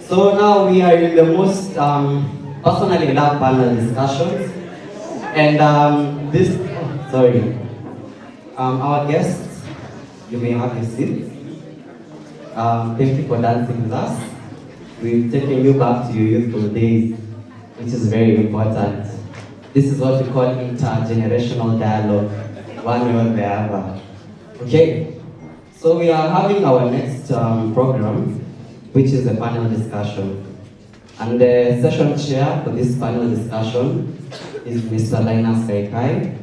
So now we are in the most personally loved panel discussions. And our guests, you may have your seats. Thank you for dancing with us. We've taken you back to your youthful days, which is very important. This is what we call intergenerational dialogue, one way or the other. Okay, so we are having our next program, which is a panel discussion. And the session chair for this panel discussion is Mr. LINUS KAIKAI.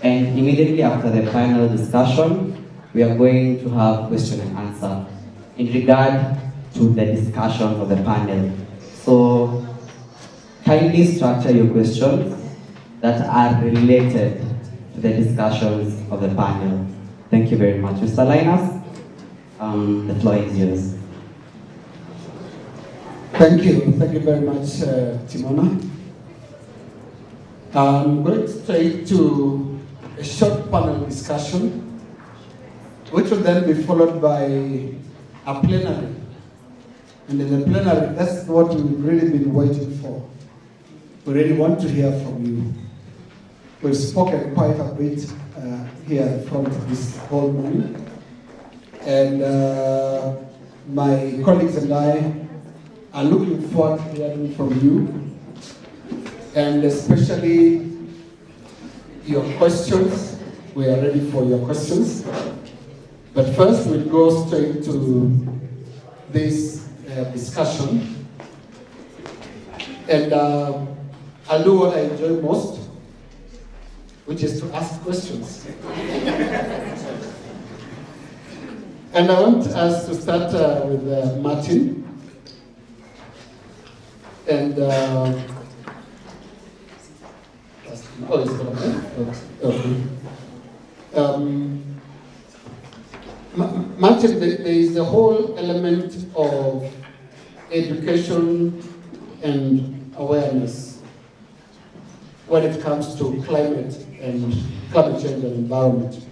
And immediately after the panel discussion, we are going to have question and answer in regard to the discussion of the panel. So kindly structure your questions that are related to the discussions of the panel. Thank you very much. Mr. LINUS, the floor is yours. Thank you very much, Timona. I'm going straight to a short panel discussion, which will then be followed by a plenary. And in the plenary, that's what we've really been waiting for. We really want to hear from you. We've spoken quite a bit here in front of this whole morning. And my colleagues and I are looking forward to hearing from you, and especially your questions. We are ready for your questions. But first, we'll go straight to this discussion. And I'll do what I enjoy most, which is to ask questions. And I want us to start with Martin. And it's okay. Martin, there is the whole element of education and awareness when it comes to climate change and environment.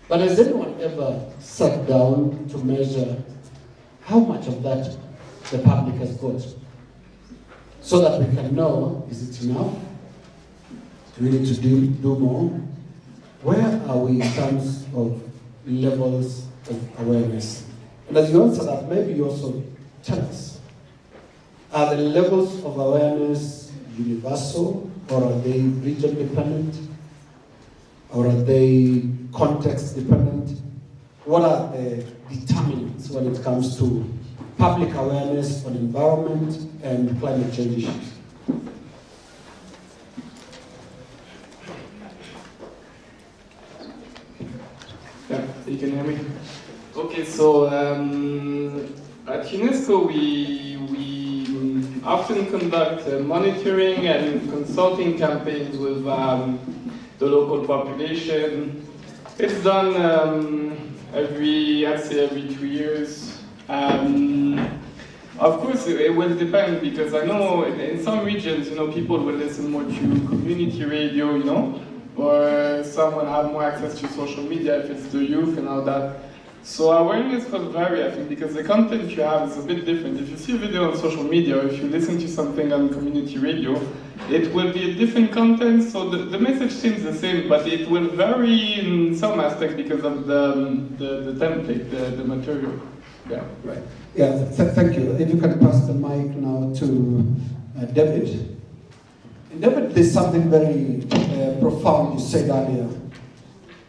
But has anyone ever sat down to measure how much of that the public has got? So that we can know, is it enough? Do we need to do more? Where are we in terms of levels of awareness? And as you answer that, maybe you also tell us, are the levels of awareness universal, or are they region dependent? Or are they context dependent? What are the determinants when it comes to public awareness on environment and climate change issues? Yeah, you can hear me? Okay, so at UNESCO we often conduct monitoring and consulting campaigns with the local population. It's done every 2 years. Of course, it will depend, because I know in some regions, people will listen more to community radio, or some will have more access to social media if it's the youth and all that. So awareness will vary, I think, because the content you have is a bit different. If you see a video on social media, or if you listen to something on community radio, it will be a different content, so the message seems the same, but it will vary in some aspects because of the template, the material. Yeah, right. Yeah, thank you. If you can pass the mic now to David. And David, there's something very profound you said earlier,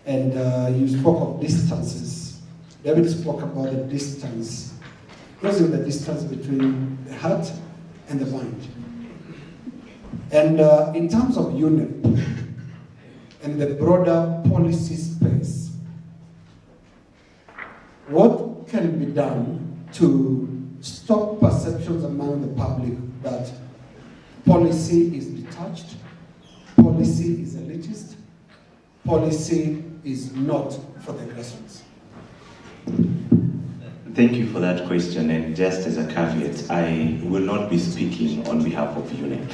and you spoke of distances. David spoke about the distance, closing the distance between the heart and the mind. And in terms of UNEP and the broader policy space, what can be done to stop perceptions among the public that policy is detached, policy is elitist, policy is not for the grassroots? Thank you for that question, and just as a caveat, I will not be speaking on behalf of UNEP.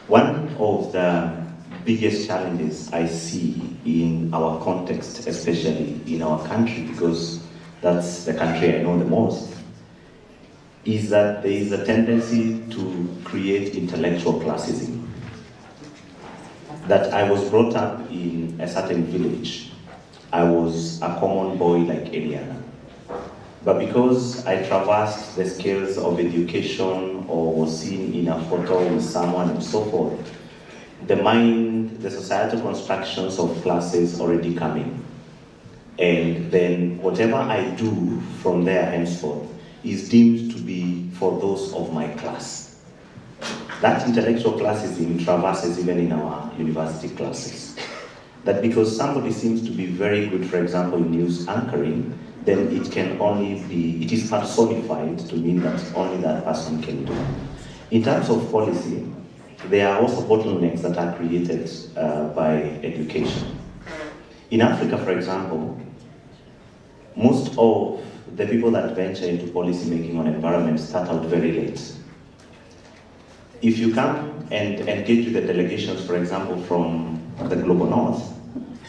One of the biggest challenges I see in our context, especially in our country, because that's the country I know the most, is that there is a tendency to create intellectual classism. That I was brought up in a certain village. I was a common boy like any other. But because I traversed the scales of education or was seen in a photo with someone and so forth, the mind, the societal constructions of classes already come in. And then whatever I do from there henceforth is deemed to be for those of my class. That intellectual classism traverses even in our university classes. That because somebody seems to be very good, for example, in news anchoring, then it can only be, it is personified to mean that only that person can do. In terms of policy, there are also bottlenecks that are created by education. In Africa, for example, most of the people that venture into policy making on environment start out very late. If you come and engage with the delegations, for example, from the global north,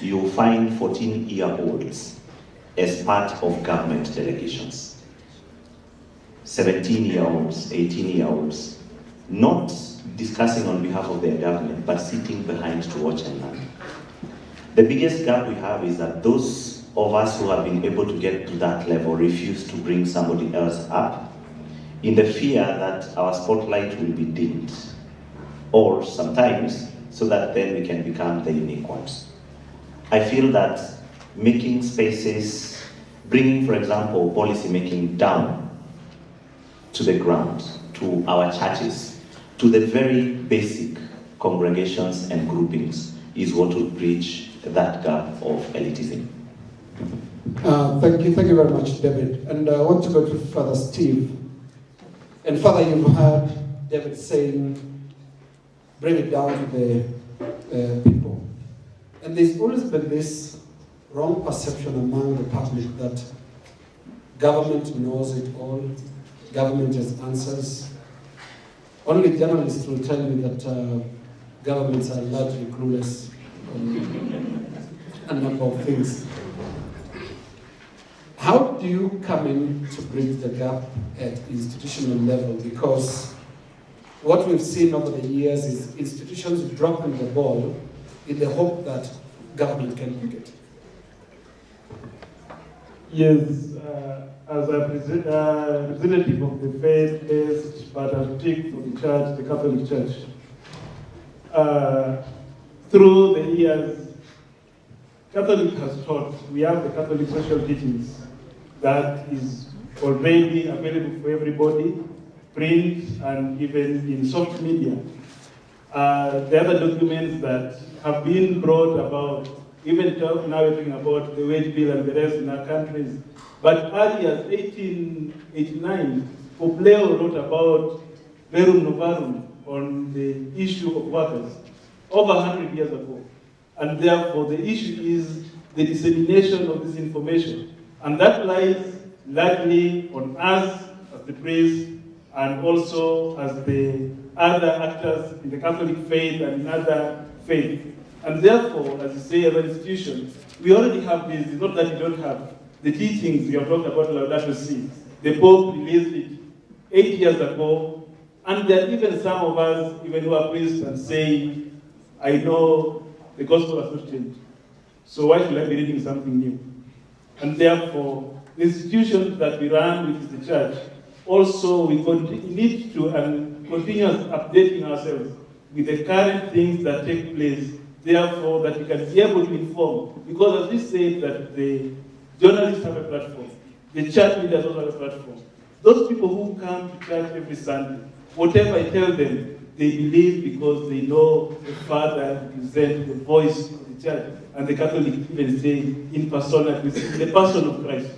you'll find 14-year-olds as part of government delegations. 17-year-olds, 18-year-olds, not discussing on behalf of their government, but sitting behind to watch and learn. The biggest gap we have is that those of us who have been able to get to that level refuse to bring somebody else up in the fear that our spotlight will be dimmed, or sometimes so that then we can become the unique ones. I feel that making spaces, bringing, for example, policy making down to the ground, to our churches, to the very basic congregations and groupings is what will bridge that gap of elitism. Thank you very much, David. And I want to go to Father Steve. And Father, you've heard David saying, bring it down to the people. And there's always been this wrong perception among the public that government knows it all, government has answers. Only journalists will tell you that governments are largely clueless on a number of things. How do you come in to bridge the gap at institutional level? Because what we've seen over the years is institutions dropping the ball in the hope that government can pick it. Yes, as a representative of the faith-based but I speak for the church, the Catholic Church, through the years, Catholic has taught, we have the Catholic social teachings that is already available for everybody, print and even in soft media. The other documents that have been brought about, even now we're talking about the wage bill and the rest in our countries. But earlier, 1889, Popleo wrote about Verum Novarum on the issue of workers, over 100 years ago. And therefore, the issue is the dissemination of this information. And that lies largely on us as the priest and also as the other actors in the Catholic faith and in other faiths. And therefore, as you say, as an institution, we already have this. It's not that we don't have the teachings we have talked about Laudato Si. The Pope released it 8 years ago, and there are even some of us, even who are priests, and say, I know the gospel has not changed. So why should I be reading something new? And therefore, the institutions that we run, which is the church, also we need to continue updating ourselves with the current things that take place, therefore that we can be able to inform. Because as we say that the journalists have a platform, the church leaders also have a platform. Those people who come to church every Sunday, whatever I tell them, they believe because they know the Father represents the voice of the church, and the Catholic even say in persona, in the person of Christ.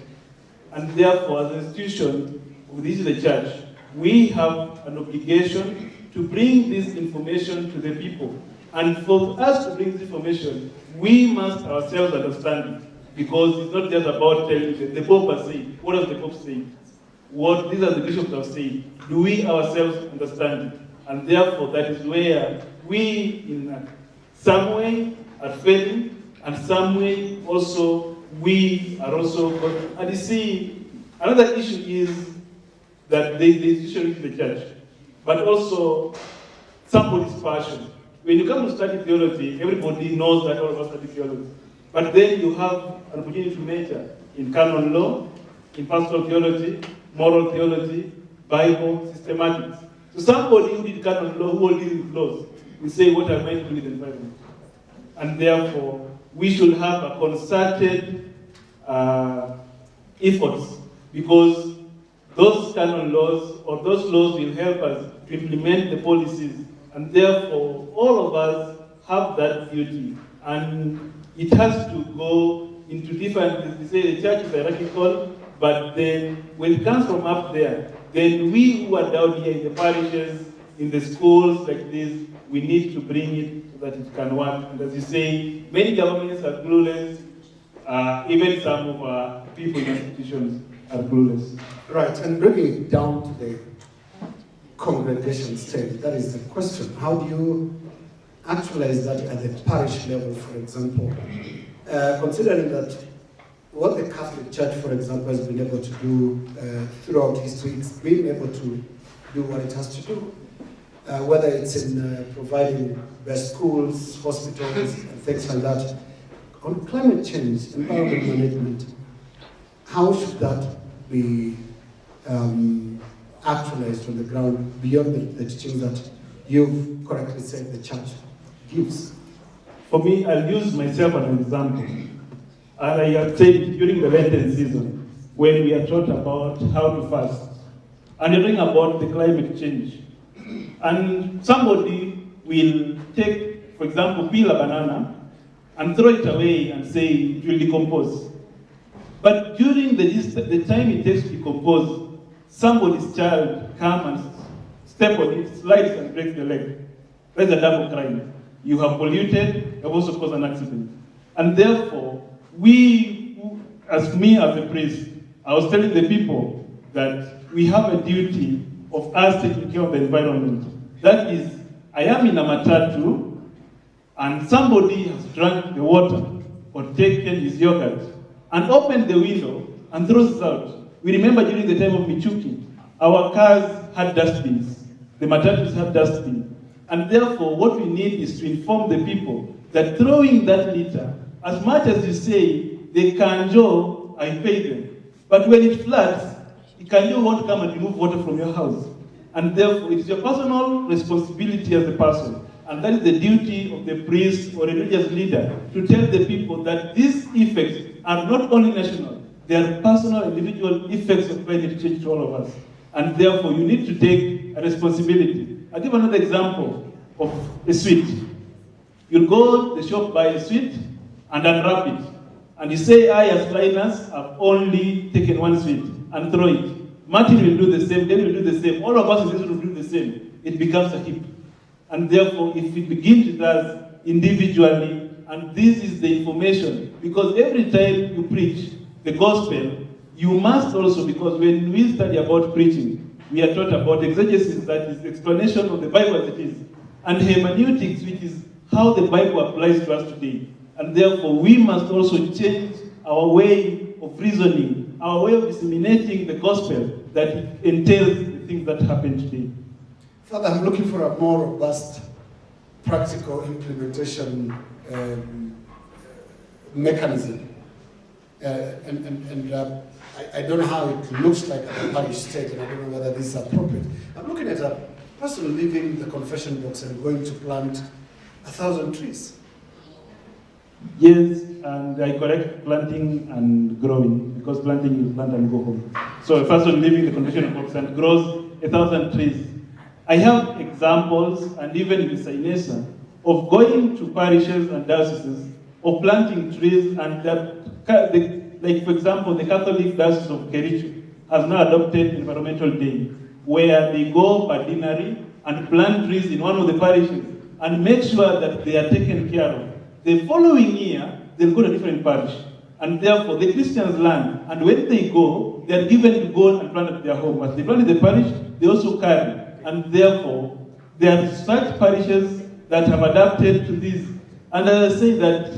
And therefore, as an institution, this is the church, we have an obligation to bring this information to the people. And for us to bring this information, we must ourselves understand it. Because it's not just about telling them, the Pope has said, what does the Pope say? What these are the bishops have said. Do we ourselves understand it? And therefore, that is where we, in some way, are failing, and some way also we are also, and you see, another issue is that there is usually in the church, but also somebody's passion. When you come to study theology, everybody knows that all of us study theology. But then you have an opportunity to major in canon law, in pastoral theology, moral theology, Bible, systematics. So somebody who did canon law, who will deal with laws, will say, what am I doing with the environment? And therefore, we should have a concerted efforts, because those canon laws or those laws will help us to implement the policies, and therefore all of us have that duty, and it has to go into different, they say the church is hierarchical, but then when it comes from up there, then we who are down here in the parishes, in the schools like this, we need to bring it so that it can work. And as you say, many governments are clueless, even some of our people in institutions are clueless. Right, and bringing it down to the congregation stage, that is the question. How do you actualize that at the parish level, for example? Considering that what the Catholic Church, for example, has been able to do throughout history, it's been able to do what it has to do. Whether it's in providing best schools, hospitals, and things like that. On climate change, environment management, how should that be actualized on the ground beyond the teaching that you've correctly said the church gives? For me, I'll use myself as an example. And I have said during the Lenten season, when we are taught about how to fast, and you're talking about the climate change. And somebody will take, for example, peel a banana and throw it away and say it will decompose. But during the time it takes to decompose, somebody's child comes and step on it, slides and breaks the leg. That's a double crime. You have polluted, you have also caused an accident. And therefore, as a priest, I was telling the people that we have a duty of us taking care of the environment. That is, I am in a matatu, and somebody has drank the water or taken his yogurt and opened the window and throws it out. We remember during the time of Michuki, our cars had dustbins. The matatus had dustbins. And therefore, what we need is to inform the people that throwing that litter, as much as you say, they can go, I pay them. But when it floods, the Kanjo won't come and remove water from your house. And therefore, it's your personal responsibility as a person. And that is the duty of the priest or religious leader to tell the people that these effects are not only national, they are personal, individual effects of climate change to all of us. And therefore, you need to take a responsibility. I'll give another example of a sweet. You go to the shop, buy a sweet, and unwrap it. And you say, I, as LINUS, have only taken one sweet, and throw it. Martin will do the same, David will do the same, all of us will do the same. It becomes a heap. And therefore, if we begin with us individually, and this is the information, because every time you preach the gospel, you must also, because when we study about preaching, we are taught about exegesis, that is explanation of the Bible as it is, and hermeneutics, which is how the Bible applies to us today. And therefore, we must also change our way of reasoning, our way of disseminating the gospel that entails the things that happen today. Father, I'm looking for a more robust, practical implementation mechanism. I don't know how it looks like at the parish stage, and I don't know whether this is appropriate. I'm looking at a person leaving the confession box and going to plant 1,000 trees. Yes, and I correct planting and growing, because planting is plant and go home. So a person leaving the confession box and grows 1,000 trees. I have examples, and even in Sainesa, of going to parishes and dioceses, of planting trees, and like for example, the Catholic Diocese of Kericho has now adopted Environmental Day, where they go ordinary and plant trees in one of the parishes and make sure that they are taken care of. The following year, they'll go to a different parish. And therefore, the Christians learn. And when they go, they are given to go and plant at their home. As they plant in the parish, they also carry. And therefore, there are such parishes that have adapted to this And I say that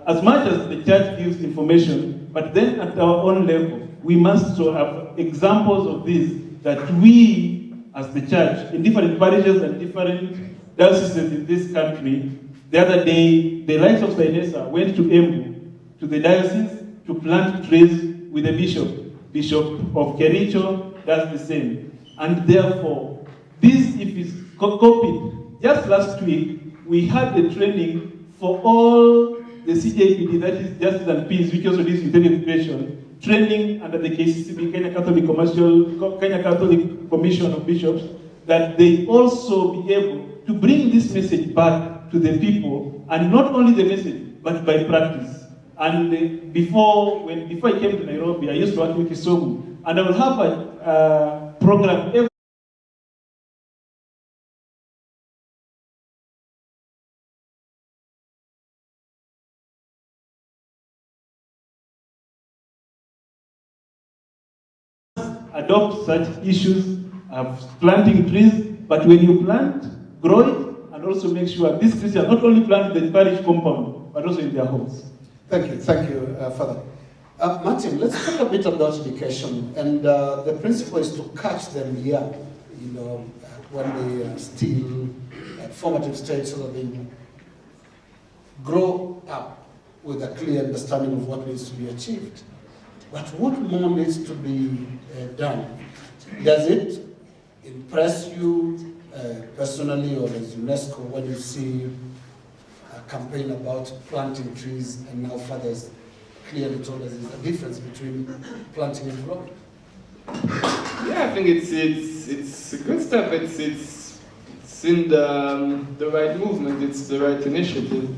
as much as the church gives information, but then at our own level, we must also have examples of this, that we, as the church, in different parishes and different dioceses in this country, the other day, the likes of Sainesa went to Embu, to the diocese, to plant trees with the bishop. Bishop of Kericho does the same. And therefore, this, if it's copied, just last week, we had the training for all the CJPD, that is Justice and Peace, which also deals with integration, training under the KCCB, Kenya Catholic Commission of Bishops, that they also be able to bring this message back to the people, and not only the message, but by practice. And before I came to Nairobi, I used to work with Kisumu, and I will have a program every adopt such issues of planting trees, but when you plant, grow it, and also make sure these trees are not only planted in the parish compound, but also in their homes. Thank you, Father. Martin, let's talk a bit about education, and the principle is to catch them young, when they are still at formative stage, so that they grow up with a clear understanding of what needs to be achieved. But what more needs to be done? Does it impress you personally, or as UNESCO, when you see a campaign about planting trees, and now fathers clearly told us there's a difference between planting and growing? Yeah, I think it's a good step. It's in the right movement. It's the right initiative.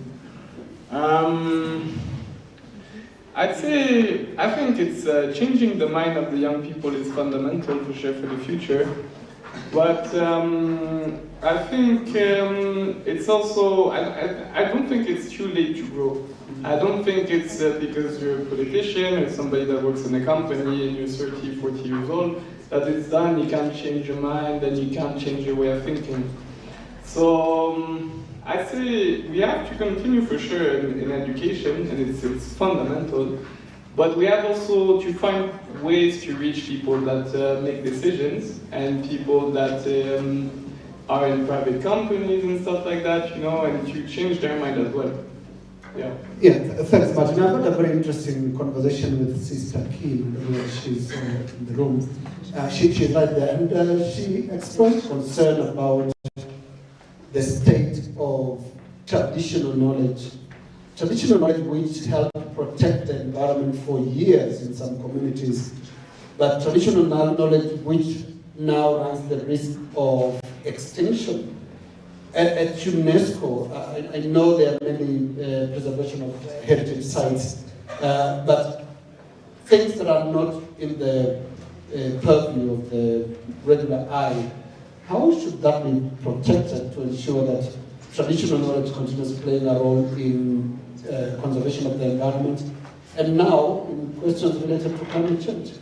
I think it's changing the mind of the young people is fundamental for sure for the future. But I think it's also, I don't think it's too late to grow. I don't think it's because you're a politician or somebody that works in a company and you're 30, 40 years old, that it's done, you can't change your mind and you can't change your way of thinking. So I'd say we have to continue for sure in education, and it's fundamental. But we have also to find ways to reach people that make decisions, and people that are in private companies and stuff like that, and to change their mind as well. Yeah. Yeah, thanks, Martin. I've had a very interesting conversation with Sister Kim. She's in the room. She's right there, and she expressed concern about the state of traditional knowledge which helped protect the environment for years in some communities, but traditional knowledge which now runs the risk of extinction. At UNESCO, I know there are many preservation of heritage sites, but things that are not in the purview of the regular eye, how should that be protected to ensure that traditional knowledge continues playing a role in conservation of the environment, and now in questions related to climate change?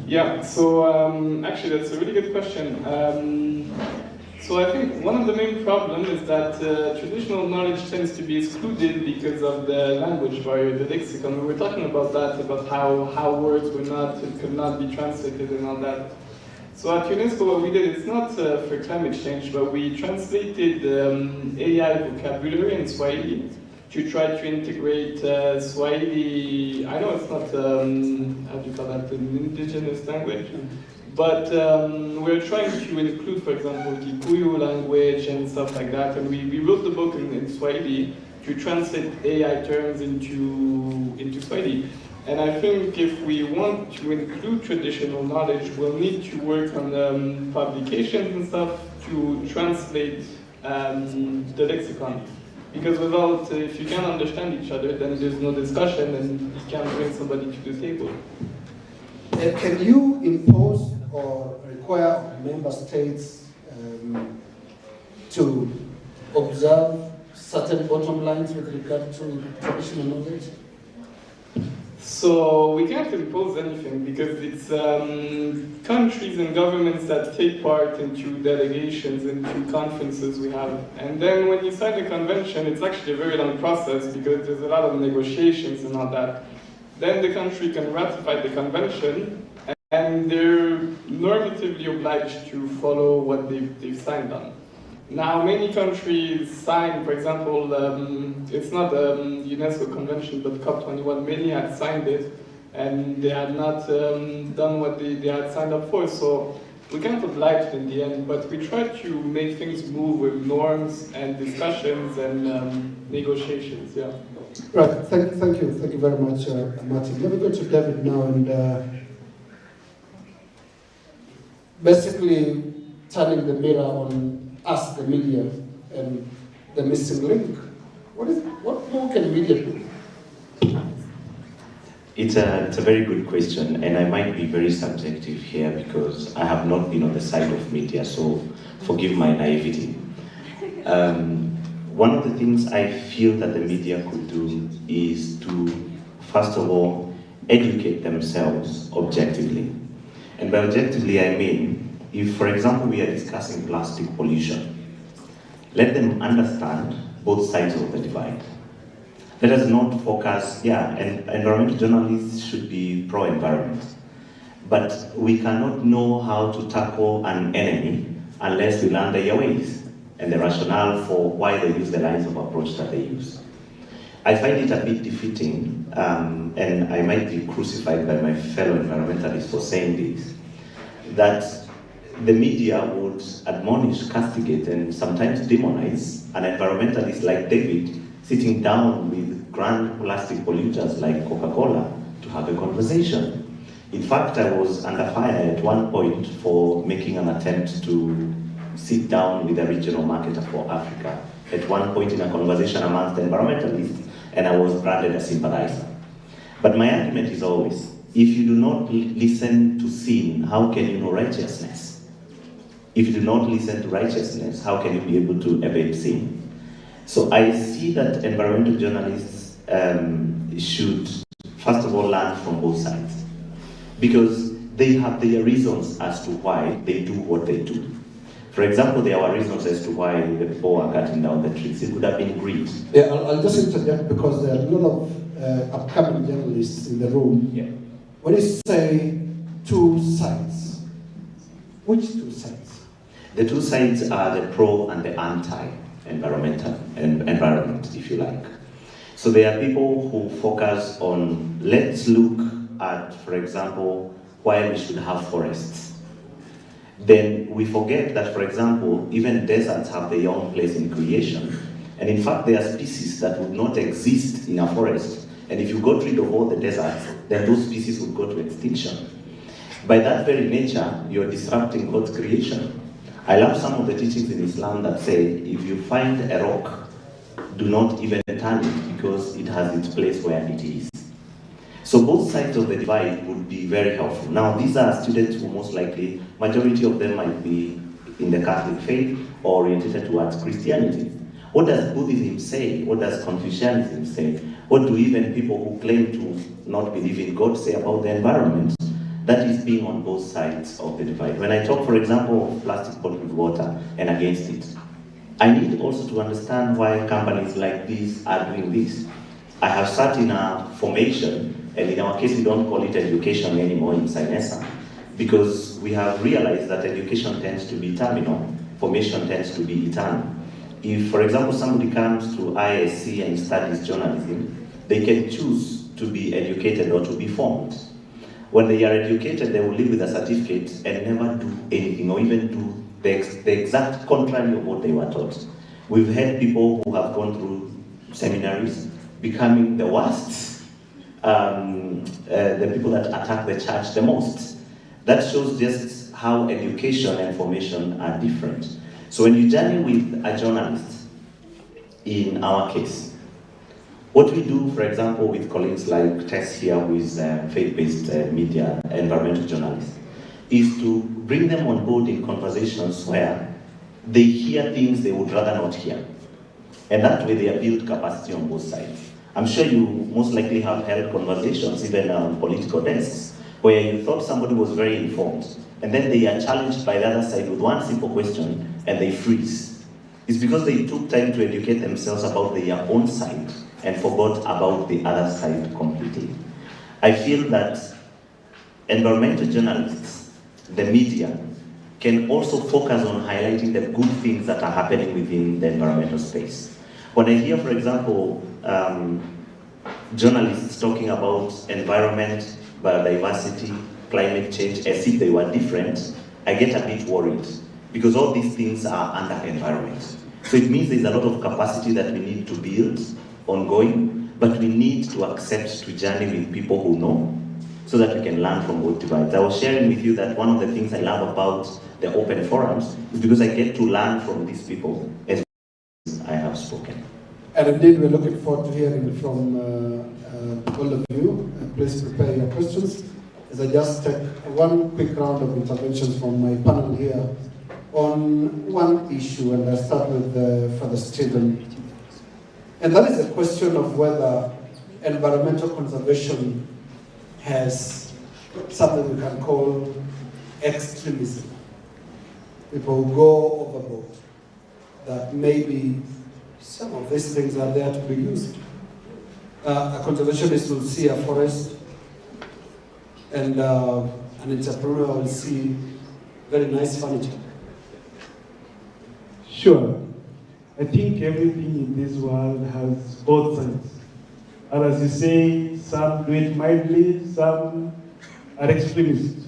Yeah, so actually that's a really good question. So I think one of the main problems is that traditional knowledge tends to be excluded because of the language barrier, the lexicon. We were talking about that, about how words could not be translated and all that. So at UNESCO what we did, it's not for climate change, but we translated AI vocabulary in Swahili to try to integrate Swahili. I know it's not, how do you call that, an indigenous language, but we're trying to include, for example, Kikuyu language and stuff like that, and we wrote the book in Swahili to translate AI terms into Swahili. And I think if we want to include traditional knowledge, we'll need to work on publications and stuff to translate the lexicon. Because without, if you can't understand each other, then there's no discussion and you can't bring somebody to the table. Can you impose or require member states to observe certain bottom lines with regard to traditional knowledge? So we can't impose anything because it's countries and governments that take part into delegations, into conferences we have. And then when you sign the convention, it's actually a very long process because there's a lot of negotiations and all that. Then the country can ratify the convention and they're normatively obliged to follow what they've signed on. Now, many countries sign, for example, it's not a UNESCO convention, but COP21, many had signed it, and they had not done what they had signed up for, so we can't oblige them in the end, but we try to make things move with norms and discussions and negotiations, yeah. Right, thank you very much, Martin. Let me go to David now, and basically turning the mirror on us, the media, and the missing link. What more can media do? It's a very good question, and I might be very subjective here because I have not been on the side of media, so forgive my naivety. One of the things I feel that the media could do is to, first of all, educate themselves objectively. And by objectively, I mean, if, for example, we are discussing plastic pollution, let them understand both sides of the divide. Let us not focus, and environmental journalists should be pro-environment, but we cannot know how to tackle an enemy unless we learn their ways and the rationale for why they use the lines of approach that they use. I find it a bit defeating, and I might be crucified by my fellow environmentalists for saying this, that the media would admonish, castigate, and sometimes demonize an environmentalist like David sitting down with grand plastic polluters like Coca-Cola to have a conversation. In fact, I was under fire at one point for making an attempt to sit down with a regional marketer for Africa at one point in a conversation amongst environmentalists, and I was branded a sympathizer. But my argument is always, if you do not listen to sin, how can you know righteousness? If you do not listen to righteousness, how can you be able to evade sin? So I see that environmental journalists should, first of all, learn from both sides, because they have their reasons as to why they do what they do. For example, there are reasons as to why the people are cutting down the trees. It could have been greed. Yeah, I'll just interject because there are a lot of upcoming journalists in the room. Yeah. When you say two sides, which two sides? The two sides are the pro and the anti-environmental environment, if you like. So there are people who focus on, let's look at, for example, why we should have forests. Then we forget that, for example, even deserts have their own place in creation. And in fact, there are species that would not exist in a forest. And if you got rid of all the deserts, then those species would go to extinction. By that very nature, you're disrupting God's creation. I love some of the teachings in Islam that say, if you find a rock, do not even turn it because it has its place where it is. So both sides of the divide would be very helpful. Now, these are students who most likely, majority of them might be in the Catholic faith or oriented towards Christianity. What does Buddhism say? What does Confucianism say? What do even people who claim to not believe in God say about the environment? That is being on both sides of the divide. When I talk, for example, of plastic bottled water and against it, I need also to understand why companies like this are doing this. I have sat in a formation, and in our case, we don't call it education anymore in Sinesa, because we have realized that education tends to be terminal, formation tends to be eternal. If, for example, somebody comes to ISC and studies journalism, they can choose to be educated or to be formed. When they are educated, they will live with a certificate and never do anything, or even do the exact contrary of what they were taught. We've had people who have gone through seminaries becoming the worst, the people that attack the church the most. That shows just how education and formation are different. So when you journey with a journalist, in our case, what we do, for example, with colleagues like Tess here, who is faith-based media, environmental journalist, is to bring them on board in conversations where they hear things they would rather not hear. And that way they build capacity on both sides. I'm sure you most likely have held conversations, even on political desks, where you thought somebody was very informed, and then they are challenged by the other side with one simple question, and they freeze. It's because they took time to educate themselves about their own side and forgot about the other side completely. I feel that environmental journalists, the media, can also focus on highlighting the good things that are happening within the environmental space. When I hear, for example, journalists talking about environment, biodiversity, climate change as if they were different, I get a bit worried because all these things are under environment. So it means there's a lot of capacity that we need to build ongoing, but we need to accept to journey with people who know so that we can learn from both divides. I was sharing with you that one of the things I love about the open forums is because I get to learn from these people as I have spoken. And indeed, we're looking forward to hearing from all of you. Please prepare your questions as I just take one quick round of interventions from my panel here on one issue, and I start with Father Stephen. And that is the question of whether environmental conservation has something we can call extremism. People go overboard, that maybe some of these things are there to be used. A conservationist will see a forest, and an entrepreneur will see very nice furniture. Sure. I think everything in this world has both sides. And as you say, some do it mildly, some are extremists.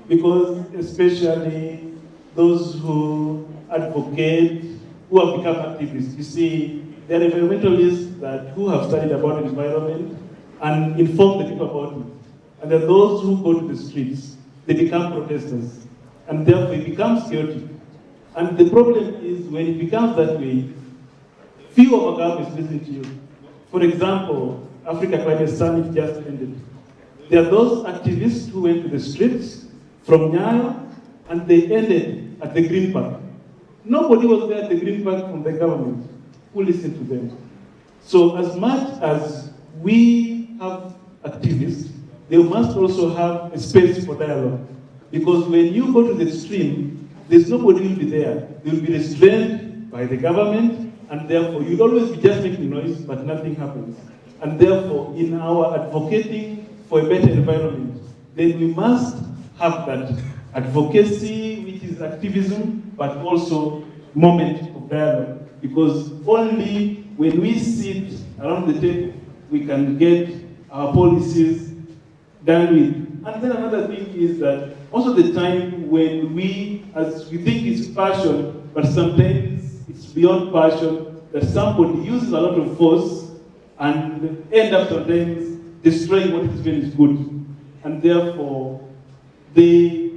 Because especially those who advocate, who have become activists. You see, there are environmentalists who have studied about the environment and inform the people about it. And there are those who go to the streets. They become protesters. And therefore it becomes chaotic. And the problem is when it becomes that way, few of our governments listen to you. For example, Africa Climate Summit just ended. There are those activists who went to the streets from Nyayo and they ended at the Green Park. Nobody was there at the Green Park from the government who listened to them. So as much as we have activists, they must also have a space for dialogue. Because when you go to the stream, there's nobody who will be there. They will be restrained by the government, and therefore you'll always be just making noise, but nothing happens. And therefore, in our advocating for a better environment, then we must have that advocacy, which is activism, but also moment of dialogue. Because only when we sit around the table, we can get our policies done with. And then another thing is that also the time when we think it's passion, but sometimes it's beyond passion, that somebody uses a lot of force and end up sometimes destroying what is very good. And therefore, the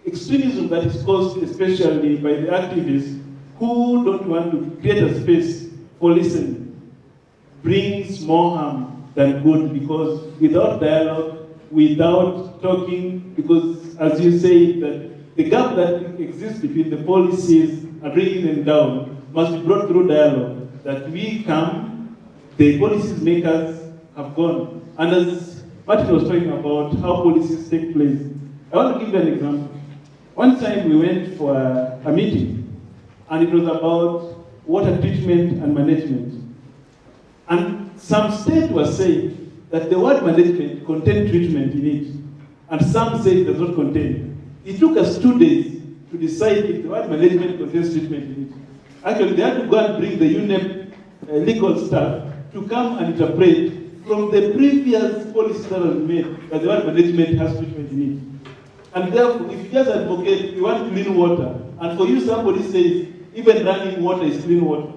extremism that is caused especially by the activists who don't want to create a space for listening brings more harm than good, because without dialogue, without talking, because as you say, that the gap that exists between the policies and bringing them down must be brought through dialogue, that we come, the policies makers have gone. And as Martin was talking about how policies take place, I want to give you an example. One time we went for a meeting, and it was about water treatment and management. And some state was saying that the word management contained treatment in it, and some say it does not contain. It took us 2 days to decide if the word management contains treatment in it. Actually, they had to go and bring the UNEP legal staff to come and interpret from the previous policies that was made that the word management has treatment in it. And therefore, if you just advocate, you want clean water, and for you somebody says, even running water is clean water.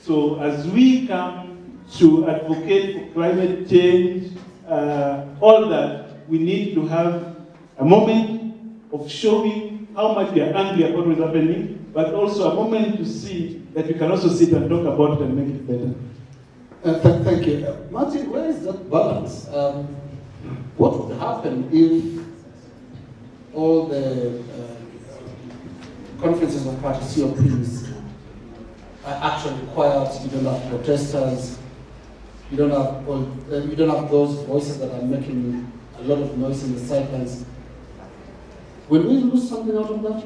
So as we come to advocate for climate change, all that, we need to have a moment of showing how much we are angry about what is happening, but also a moment to see that we can also sit and talk about it and make it better. Thank you. Martin, where is that balance? What would happen if all the conferences of parties, COPs, are actually quiet, you don't have protesters, You don't have those voices that are making a lot of noise in the sidelines. Will we lose something out of that?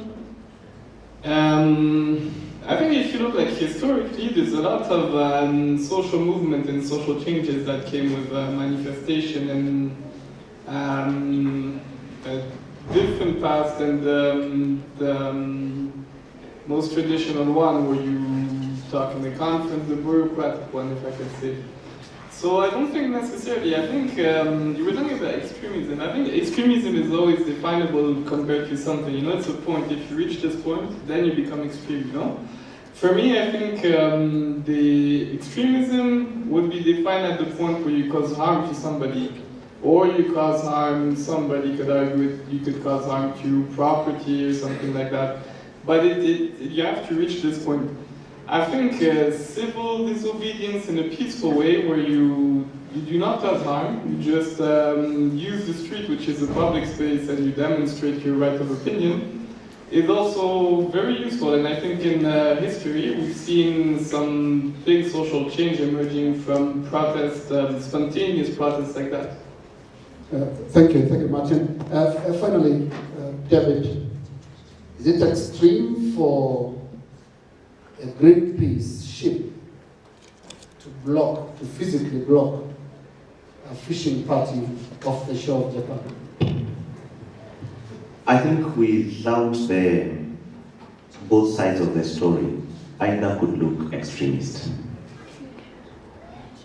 I think if you look like historically, there's a lot of social movement and social changes that came with manifestation and different paths than the most traditional one where you talk in the conference, the bureaucratic one, if I can say. So I don't think necessarily. I think you were talking about extremism. I think extremism is always definable compared to something. You know, it's a point. If you reach this point, then you become extreme. You know. For me, I think the extremism would be defined at the point where you cause harm to somebody, or you cause harm. Somebody could argue you could cause harm to property or something like that. But you have to reach this point. I think civil disobedience in a peaceful way, where you do not cause harm, you just use the street, which is a public space, and you demonstrate your right of opinion, is also very useful. And I think in history, we've seen some big social change emerging from protests, spontaneous protests like that. Thank you, Martin. Finally, David, is it extreme for a Greenpeace ship to physically block a fishing party off the shore of Japan? I think without both sides of the story, either could look extremist.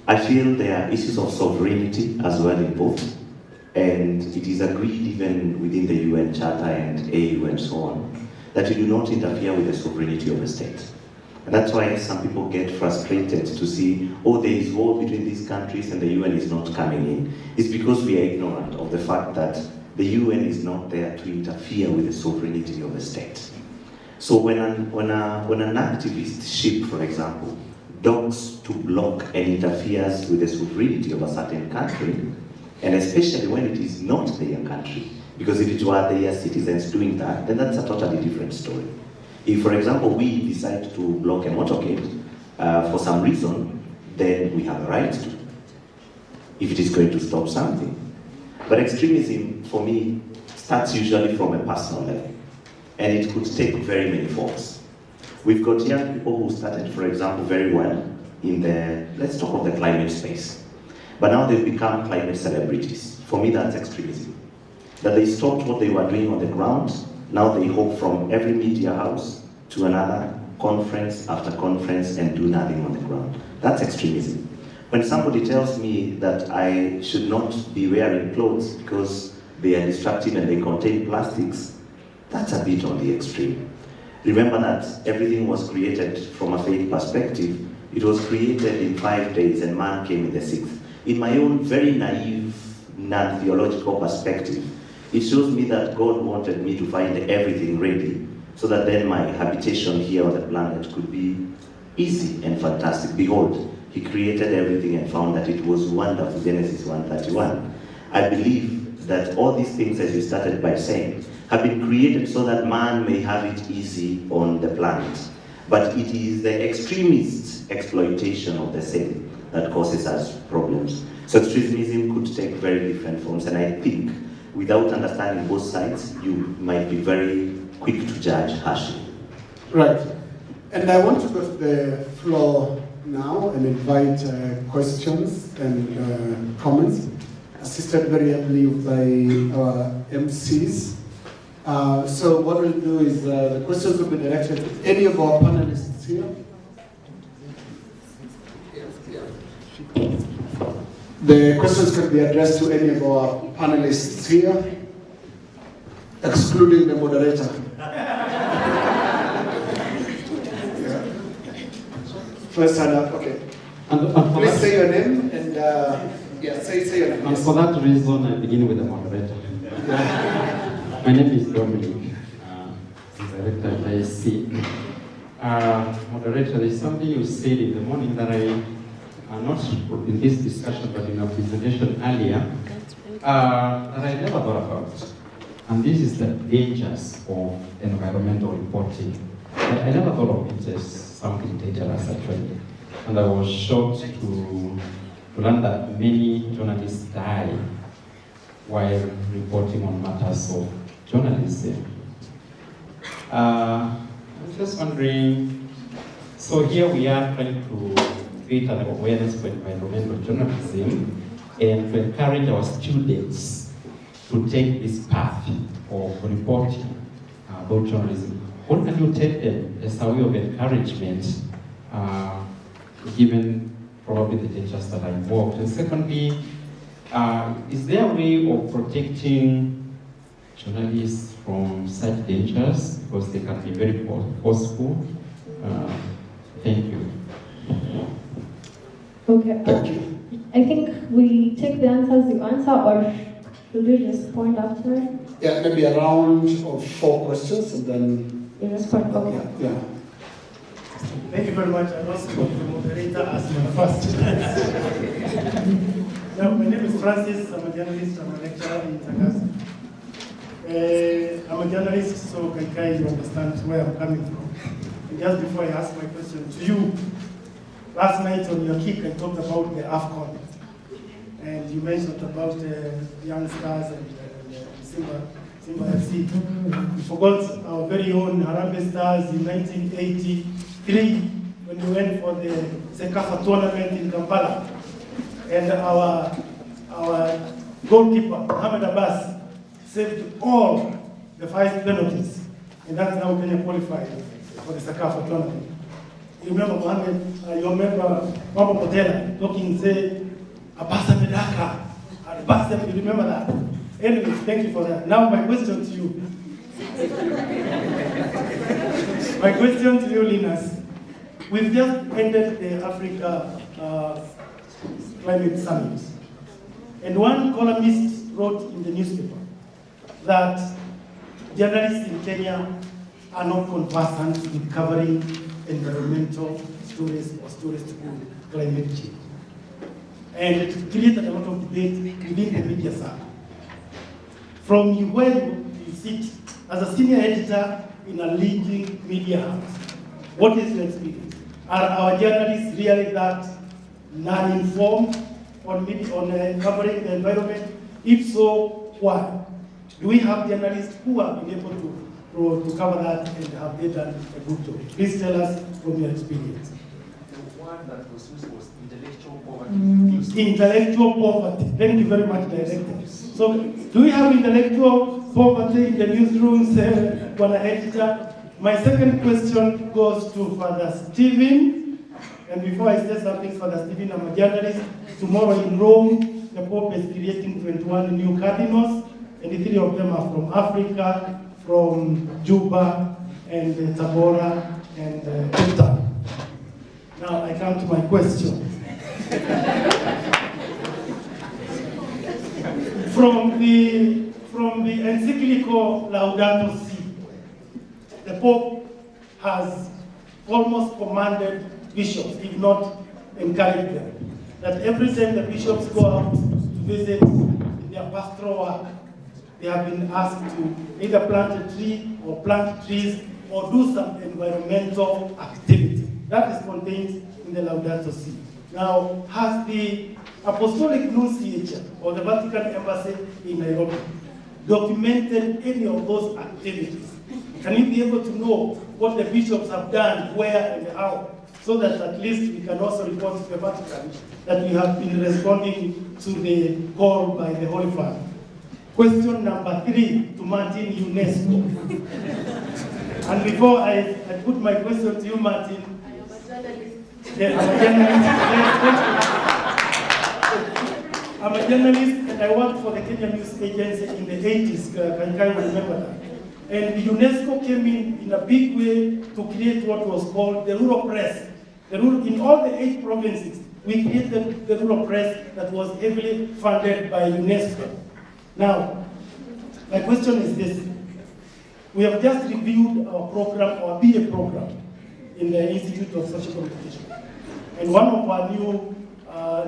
I feel there are issues of sovereignty as well involved, and it is agreed even within the UN Charter and AU and so on, that you do not interfere with the sovereignty of a state. And that's why some people get frustrated to see, oh, there is war between these countries and the UN is not coming in. It's because we are ignorant of the fact that the UN is not there to interfere with the sovereignty of a state. So when an activist ship, for example, docks to block and interferes with the sovereignty of a certain country, and especially when it is not their country, because if it were their citizens doing that, then that's a totally different story. If, for example, we decide to block a motorcade for some reason, then we have a right to, if it is going to stop something. But extremism, for me, starts usually from a personal level, and it could take very many forms. We've got young people who started, for example, very well in let's talk of the climate space. But now they've become climate celebrities. For me, that's extremism. That they stopped what they were doing on the ground. Now they hop from every media house to another conference after conference and do nothing on the ground. That's extremism. When somebody tells me that I should not be wearing clothes because they are destructive and they contain plastics, that's a bit on the extreme. Remember that everything was created from a faith perspective. It was created in 5 days and man came in the 6th. In my own very naive, non-theological perspective, it shows me that God wanted me to find everything ready so that then my habitation here on the planet could be easy and fantastic. Behold, He created everything and found that it was wonderful, Genesis 1:31. I believe that all these things, as you started by saying, have been created so that man may have it easy on the planet. But it is the extremist exploitation of the same that causes us problems. So extremism could take very different forms, and I think without understanding both sides, you might be very quick to judge harshly. Right. And I want to go to the floor now and invite questions and comments, assisted very heavily by our MCs. So what we'll do is the questions will be directed to any of our panelists here. The questions can be addressed to any of our panelists here, excluding the moderator. First hand up, okay. Please say your name and say your name. And for that reason, I begin with the moderator. My name is Dominic, Director at IC. Moderator, there's something you said in the morning that not in this discussion, but in our presentation earlier, that I never thought about. And this is the dangers of environmental reporting. I never thought of it as something dangerous, actually. And I was shocked to to learn that many journalists die while reporting on matters of journalism. I was just wondering, so here we are trying to create an awareness for environmental journalism and to encourage our students to take this path of reporting about journalism. What can you tell them as a way of encouragement, given probably the dangers that are involved? And secondly, is there a way of protecting journalists from such dangers, because they can be very forceful? Thank you. Okay. I think we take the answers you answer, or should we respond after? Yeah, maybe a round of 4 questions and then. You respond. Okay. Yeah. Thank you very much. I also got the moderator as my first. Now, my name is Francis. I'm a journalist. I'm a lecturer in Tagasa. I'm a journalist, so KAIKAI, you understand where I'm coming from. And just before I ask my question to you, last night on your kick, I talked about the AFCON. And you mentioned about young stars and Simba FC. We forgot our very own Harambee Stars in 1983 when we went for the Sekafa tournament in Kampala. And our goalkeeper, Mohamed Abbas, saved all the 5 penalties. And that's how Kenya qualified for the Sekafa tournament. You remember Mohamed, you remember Papa Potela talking, say, Abasa Medaka, Abasa, you remember that? Anyway, thank you for that. Now my question to you. My question to you, LINUS. We've just ended the Africa Climate Summit. And one columnist wrote in the newspaper that journalists in Kenya are not conversant with covering environmental stories or stories to do climate change. And it created a lot of debate within the media circle. From where you sit as a senior editor in a leading media house, what is your experience? Are our journalists really that non-informed on covering the environment? If so, why? Do we have journalists who have been able to cover that and have they done a good job? Please tell us from your experience. The one that was used was intellectual poverty. Intellectual poverty. Thank you very much, Director. So, do we have intellectual poverty in the newsrooms, Bwana Editor? My second question goes to Father Stephen. And before I say something, Father Stephen, I'm a journalist. Tomorrow in Rome, the Pope is creating 21 new cardinals, and 3 of them are from Africa, from Juba, and Tabora, and Utah. Now I come to my question. From the encyclical Laudato Si, the Pope has almost commanded bishops, if not encouraged them, that every time the bishops go out to visit their pastoral work, they have been asked to either plant a tree or plant trees or do some environmental activity. That is contained in the Laudato Si. Now, has the Apostolic Nunciature or the Vatican Embassy in Nairobi documented any of those activities? Can you be able to know what the bishops have done, where and how, so that at least we can also report to the Vatican that we have been responding to the call by the Holy Father? Question number 3 to Martin UNESCO. And before I put my question to you, Martin, I'm a journalist and I worked for the Kenya News Agency in the 80s. KAIKAI will remember that. And UNESCO came in a big way to create what was called the rural press. In all the 8 provinces, we created the rural press that was heavily funded by UNESCO. Now, my question is this. We have just reviewed our program, our BA program, in the Institute of Social Communication. And one of our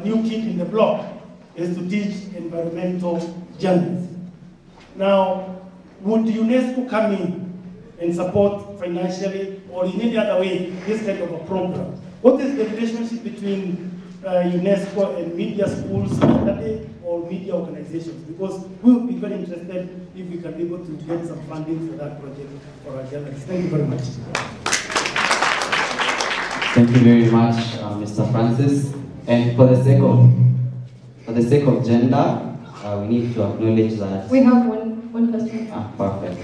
new kid in the block is to teach environmental journalism. Now, would UNESCO come in and support financially or in any other way this kind of a program? What is the relationship between UNESCO and media schools study or media organizations, because we would be very interested if we can be able to get some funding for that project for our journalists. Thank you very much. Thank you very much, Mr. Francis. And for the sake of gender, we need to acknowledge that. We have one question. Perfect.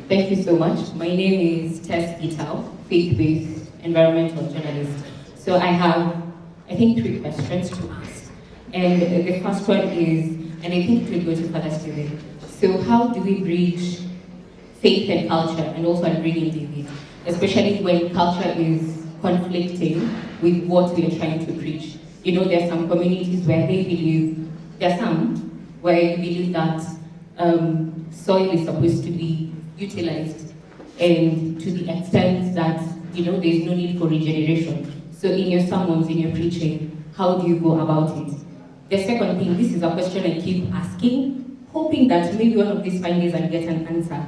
Thank you so much. My name is Tess Gitao, faith-based environmental journalist. So I have, I think, 3 questions to ask. And the first one is, and I think it will go to Father Stephen. So how do we bridge faith and culture and also bringing David, especially when culture is conflicting with what we are trying to preach? You know, there are some communities where they believe, there are some where you believe that soil is supposed to be utilized, and to the extent that, you know, there is no need for regeneration. So in your sermons, in your preaching, how do you go about it? The second thing, this is a question I keep asking, hoping that maybe one of these findings I'll get an answer.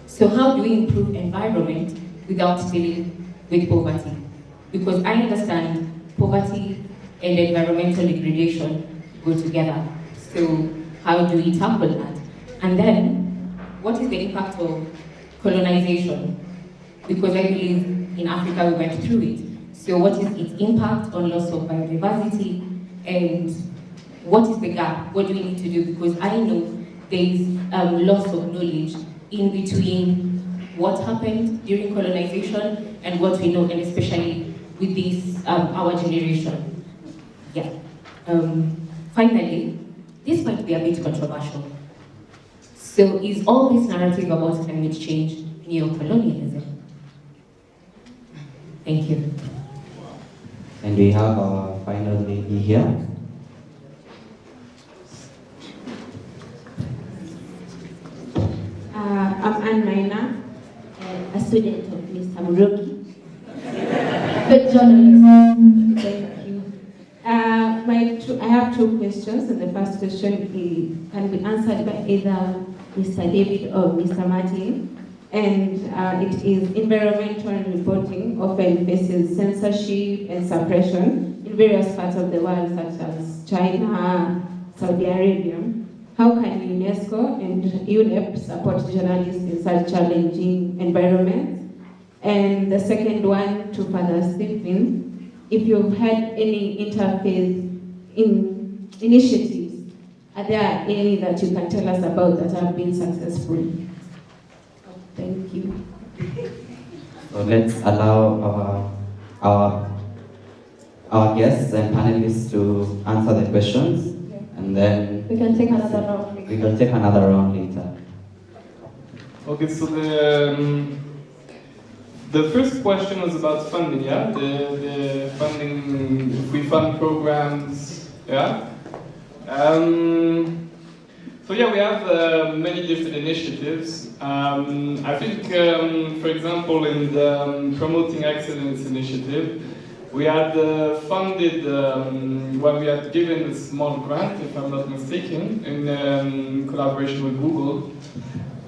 So how do we improve environment without dealing with poverty? Because I understand poverty and environmental degradation go together. So how do we tackle that? And then, what is the impact of colonization? Because I believe in Africa we went through it. So what is its impact on loss of biodiversity, and what is the gap? What do we need to do? Because I know there is loss of knowledge in between what happened during colonization and what we know, and especially with this, our generation. Yeah. Finally, this might be a bit controversial. So is all this narrative about climate change neocolonialism? Thank you. And we have our final lady here. I'm Anne Maina, a student of Mr. Murugi. Good journalist. Thank you. I have 2 questions, and the first question can be answered by either Mr. David or Mr. Martin. And it is environmental reporting often faces censorship and suppression in various parts of the world, such as China, Saudi Arabia. How can UNESCO and UNEP support journalists in such challenging environments? And the second one to Father Stephen, if you've had any interfaith initiatives, are there any that you can tell us about that have been successful? Thank you. So let's allow our guests and panelists to answer the questions, and then We can take another round. we can take another round later. Okay, so the first question was about funding, yeah? The funding, if we fund programs, yeah? So yeah, we have many different initiatives. I think, for example, in the Promoting Excellence initiative, we had funded, well, we had given a small grant, if I'm not mistaken, in collaboration with Google.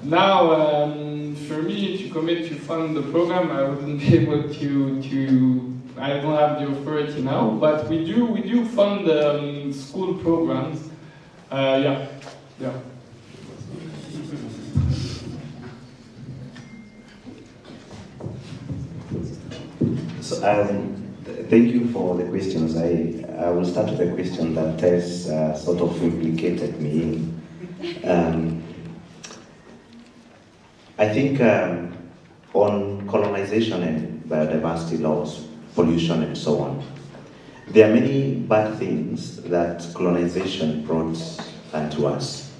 Now, for me to commit to fund the program, I wouldn't be able to I don't have the authority now, but we do fund school programs. Yeah. So, thank you for the questions. I will start with a question that Tess sort of implicated me in. I think on colonization and biodiversity loss, pollution and so on, there are many bad things that colonization brought unto us.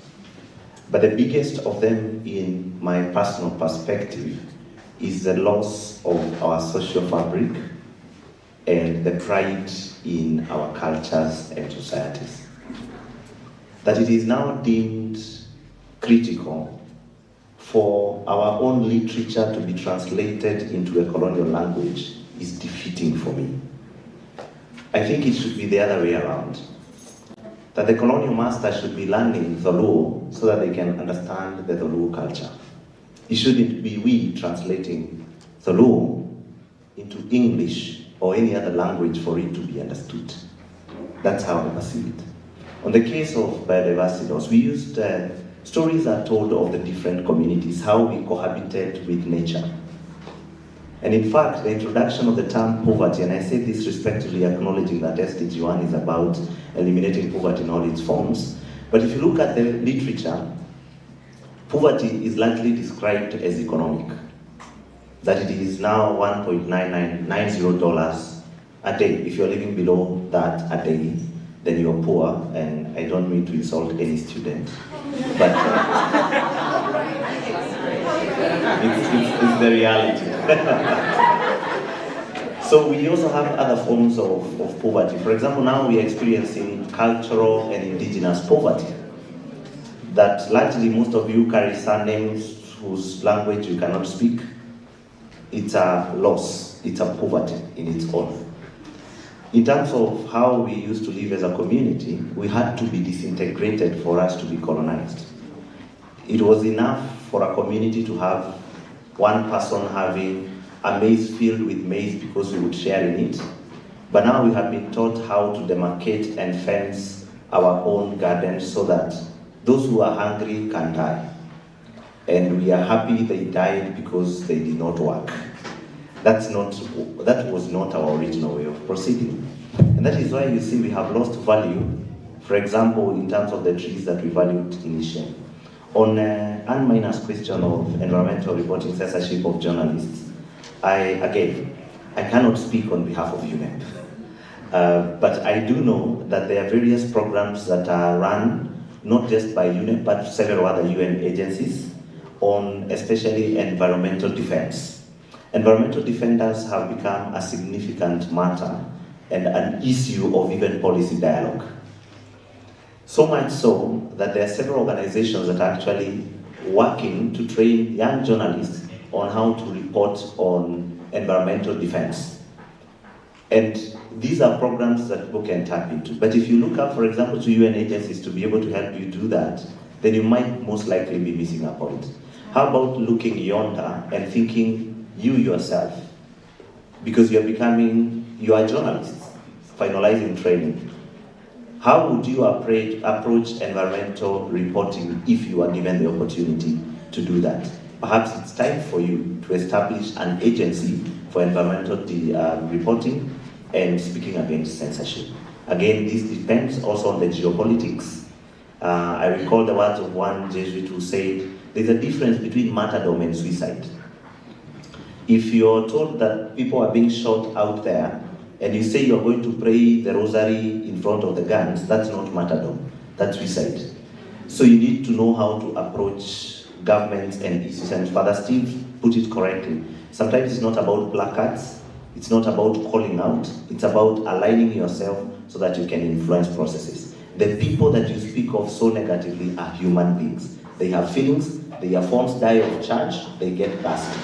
But the biggest of them, in my personal perspective, is the loss of our social fabric and the pride in our cultures and societies. That it is now deemed critical for our own literature to be translated into a colonial language is defeating for me. I think it should be the other way around. That the colonial master should be learning Dholuo so that they can understand the Dholuo culture. It shouldn't be we translating Dholuo into English or any other language for it to be understood. That's how I perceive it. On the case of biodiversity loss, we used stories are told of the different communities, how we cohabited with nature. And in fact, the introduction of the term poverty, and I say this respectively acknowledging that SDG 1 is about eliminating poverty in all its forms, but if you look at the literature, poverty is largely described as economic. That it is now $1.9990 a day. If you're living below that a day, then you're poor, and I don't mean to insult any student, but it's the reality. So we also have other forms of poverty. For example, now we are experiencing cultural and indigenous poverty. That largely most of you carry surnames whose language you cannot speak. It's a loss, it's a poverty in its own. In terms of how we used to live as a community, we had to be disintegrated for us to be colonized. It was enough for a community to have one person having a maize field with maize because we would share in it. But now we have been taught how to demarcate and fence our own gardens so that those who are hungry can die. And we are happy they died because they did not work. That was not our original way of proceeding. And that is why you see we have lost value, for example, in terms of the trees that we valued initially. On Anne Miner's question of environmental reporting censorship of journalists, I cannot speak on behalf of UNEP. But I do know that there are various programs that are run, not just by UNEP, but several other UN agencies, on especially environmental defense. Environmental defenders have become a significant matter and an issue of even policy dialogue. So much so that there are several organizations that are actually working to train young journalists on how to report on environmental defense. And these are programs that people can tap into. But if you look up, for example, to UN agencies to be able to help you do that, then you might most likely be missing a point. How about looking yonder and thinking you yourself, because you are journalists, finalizing training. How would you approach environmental reporting if you are given the opportunity to do that? Perhaps it's time for you to establish an agency for environmental reporting and speaking against censorship. Again, this depends also on the geopolitics. I recall the words of one Jesuit who said, there's a difference between martyrdom and suicide. If you're told that people are being shot out there, and you say you're going to pray the rosary in front of the guns, that's not martyrdom, that's suicide. So you need to know how to approach governments and issues, and Father Steve put it correctly. Sometimes it's not about placards, it's not about calling out, it's about aligning yourself so that you can influence processes. The people that you speak of so negatively are human beings. They have feelings, their phones die of charge, they get thirsty.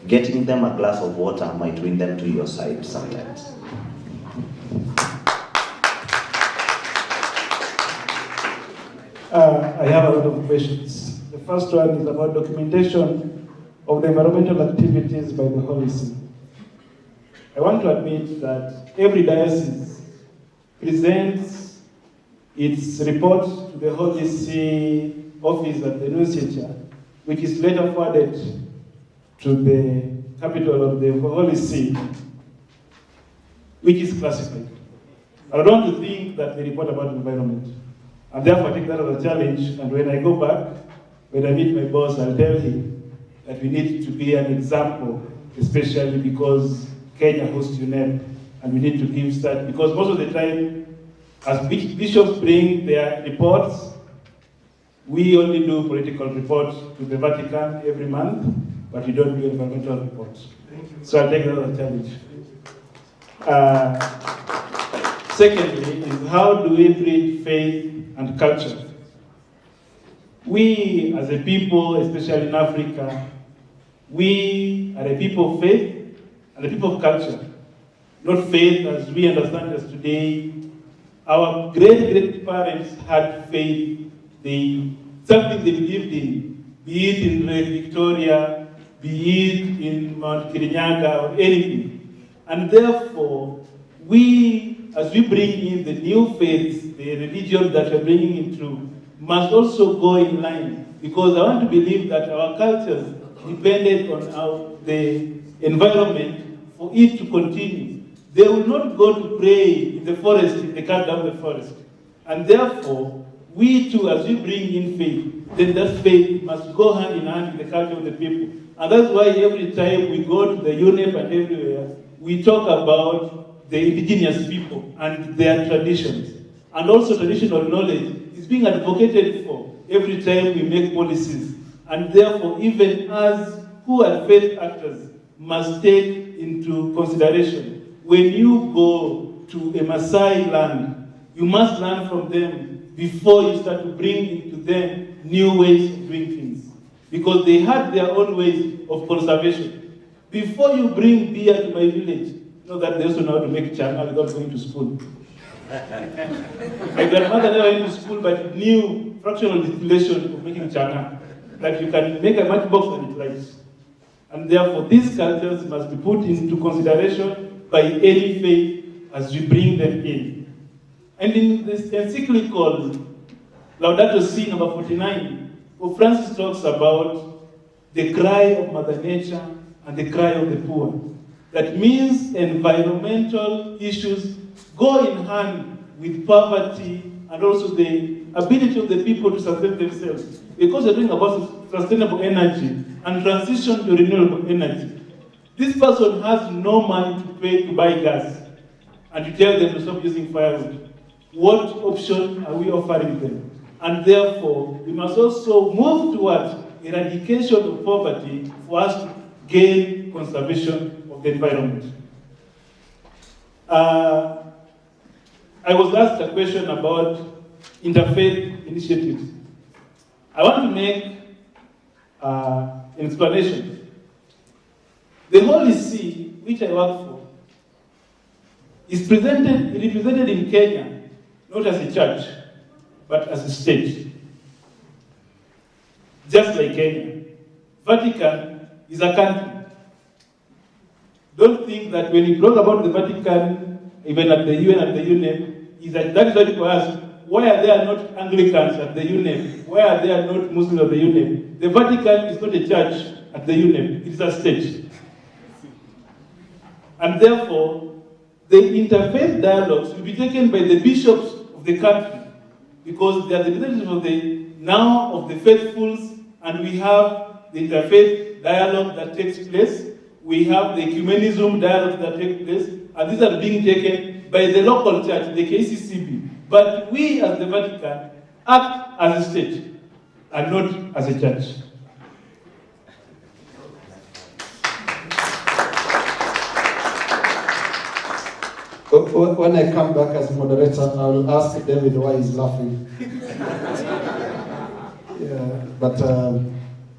Getting them a glass of water might win them to your side sometimes. I have a lot of questions. The first one is about documentation of the environmental activities by the Holy See. I want to admit that every diocese presents its report to the Holy See office at the Nunciature, which is later forwarded to the capital of the Holy See, which is classified. I don't want to think that they report about the environment. And therefore I take that as a challenge, and when I go back, when I meet my boss, I'll tell him that we need to be an example, especially because Kenya hosts UNEP, and we need to give start, because most of the time, as bishops bring their reports, we only do political reports to the Vatican every month, but we don't do environmental reports. So I'll take that as a challenge. Secondly, is how do we bridge faith and culture? We, as a people, especially in Africa, we are a people of faith and a people of culture. Not faith as we understand it today. Our great-great-parents had faith. Something they believed in, be it in Lake Victoria, be it in Mount Kirinyaga or anything. And therefore, we, as we bring in the new faiths, the religion that we're bringing into, must also go in line. Because I want to believe that our cultures depended on the environment for it to continue. They will not go to pray in the forest if they cut down the forest. And therefore, we too, as we bring in faith, then that faith must go hand in hand with the culture of the people. And that's why every time we go to the UNEP and everywhere, we talk about the indigenous people and their traditions. And also traditional knowledge is being advocated for every time we make policies. And therefore, even us who are faith actors must take into consideration, when you go to a Maasai land, you must learn from them before you start to bring into them new ways of doing things. Because they had their own ways of conservation. Before you bring beer to my village, you know that they also know how to make chana without going to school. My grandmother never went to school, but knew fractional distillation of making chana. That you can make a matchbox and it lights. And therefore, these cultures must be put into consideration by any faith as we bring them in. And in this encyclical, Laudato Si, number 49, Pope Francis talks about the cry of Mother Nature and the cry of the poor. That means environmental issues go in hand with poverty and also the ability of the people to sustain themselves. Because we're talking about sustainable energy and transition to renewable energy. This person has no money to pay to buy gas and you tell them to stop using firewood. What option are we offering them? And therefore, we must also move towards eradication of poverty for us to gain conservation of the environment. I was asked a question about interfaith initiatives. I want to make an explanation. The Holy See, which I work for, is represented in Kenya, not as a church, but as a state. Just like Kenya. Vatican is a country. Don't think that when you talk about the Vatican, even at the UN and the UNEP, that is what people ask. Why are there not Anglicans at the UNEP? Why are there not Muslims at the UNEP? The Vatican is not a church at the UNEP, it is a state. And therefore, the interfaith dialogues will be taken by the bishops of the country, because they are the representatives of the faithfuls, and we have the interfaith dialogue that takes place, we have the ecumenism dialogue that takes place, and these are being taken by the local church, the KCCB. But we, as the Vatican, act as a state and not as a church. When I come back as moderator, I will ask David why he's laughing. Yeah, but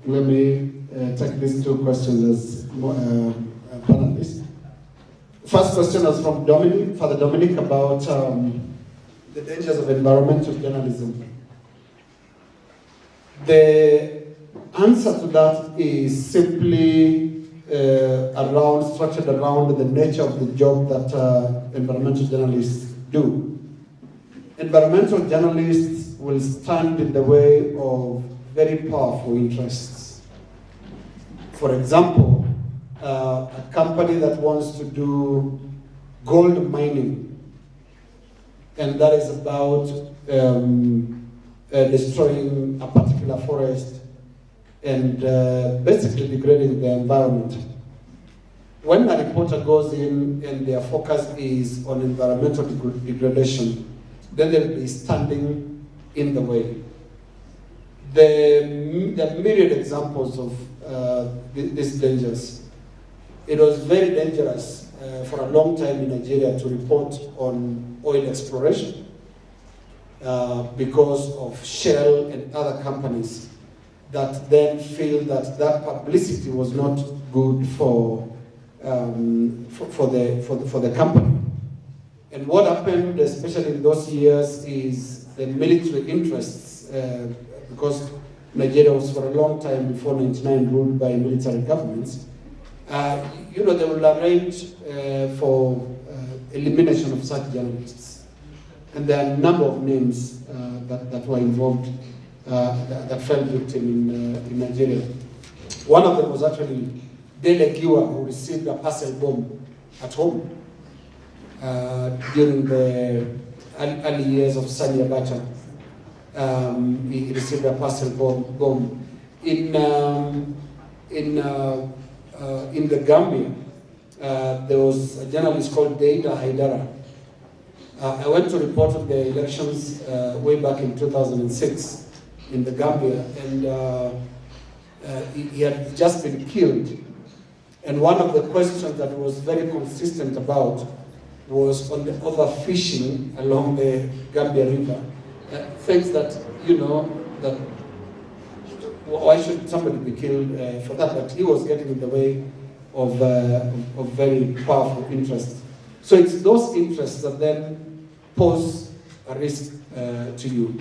let me take these two questions as panelists. First question is from Dominic, Father Dominic, about the dangers of environmental journalism. The answer to that is simply structured around the nature of the job that environmental journalists do. Environmental journalists will stand in the way of very powerful interests. For example, a company that wants to do gold mining, and that is about destroying a particular forest and basically degrading the environment. When a reporter goes in and their focus is on environmental degradation, then they'll be standing in the way. There are myriad examples of these dangers. It was very dangerous for a long time in Nigeria to report on oil exploration because of Shell and other companies that then feel that that publicity was not good for the company. And what happened, especially in those years, is the military interests, because Nigeria was for a long time before 1999 ruled by military governments, They will arrange for elimination of such journalists. And there are a number of names that were involved, that fell victim in Nigeria. One of them was actually Dele Giwa, who received a parcel bomb at home during the early years of Sani Abacha. He received a parcel bomb. In the Gambia, there was a journalist called Deida Haidara. I went to report on the elections way back in 2006 in the Gambia, and he had just been killed. And one of the questions that was very consistent about was on the overfishing along the Gambia River. Things that, that why should somebody be killed for that? But he was getting in the way of very powerful interests. So it's those interests that then pose a risk to you.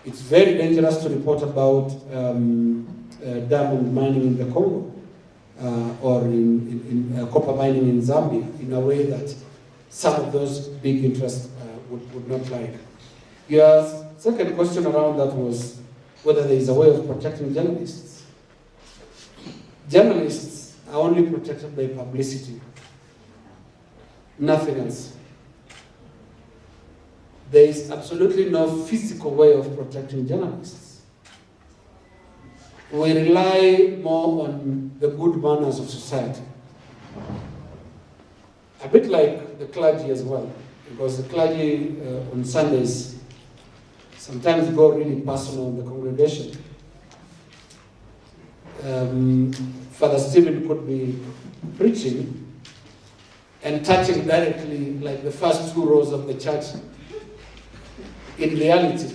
It's very dangerous to report about diamond mining in the Congo or in copper mining in Zambia in a way that some of those big interests would not like. Your second question around that was whether there is a way of protecting journalists. Journalists are only protected by publicity, nothing else. There is absolutely no physical way of protecting journalists. We rely more on the good manners of society. A bit like the clergy as well, because the clergy on Sundays sometimes go really personal on the congregation. Father Stephen could be preaching and touching directly like the first two rows of the church in reality.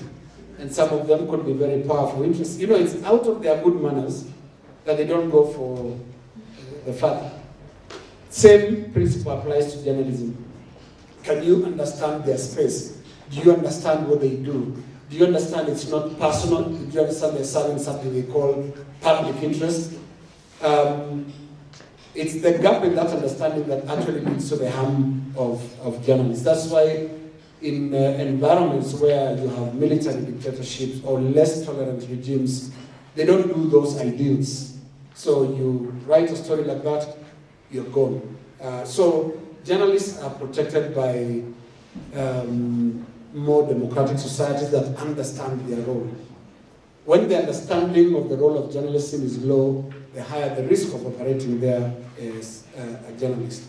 And some of them could be very powerful interests. It's out of their good manners that they don't go for the Father. Same principle applies to journalism. Can you understand their space? Do you understand what they do? Do you understand it's not personal? Do you understand they're serving something they call public interest? It's the gap in that understanding that actually leads to the harm of journalists. That's why in environments where you have military dictatorships or less tolerant regimes, they don't do those ideals. So you write a story like that, you're gone. So journalists are protected by more democratic societies that understand their role. When the understanding of the role of journalism is low, the higher the risk of operating there as a journalist.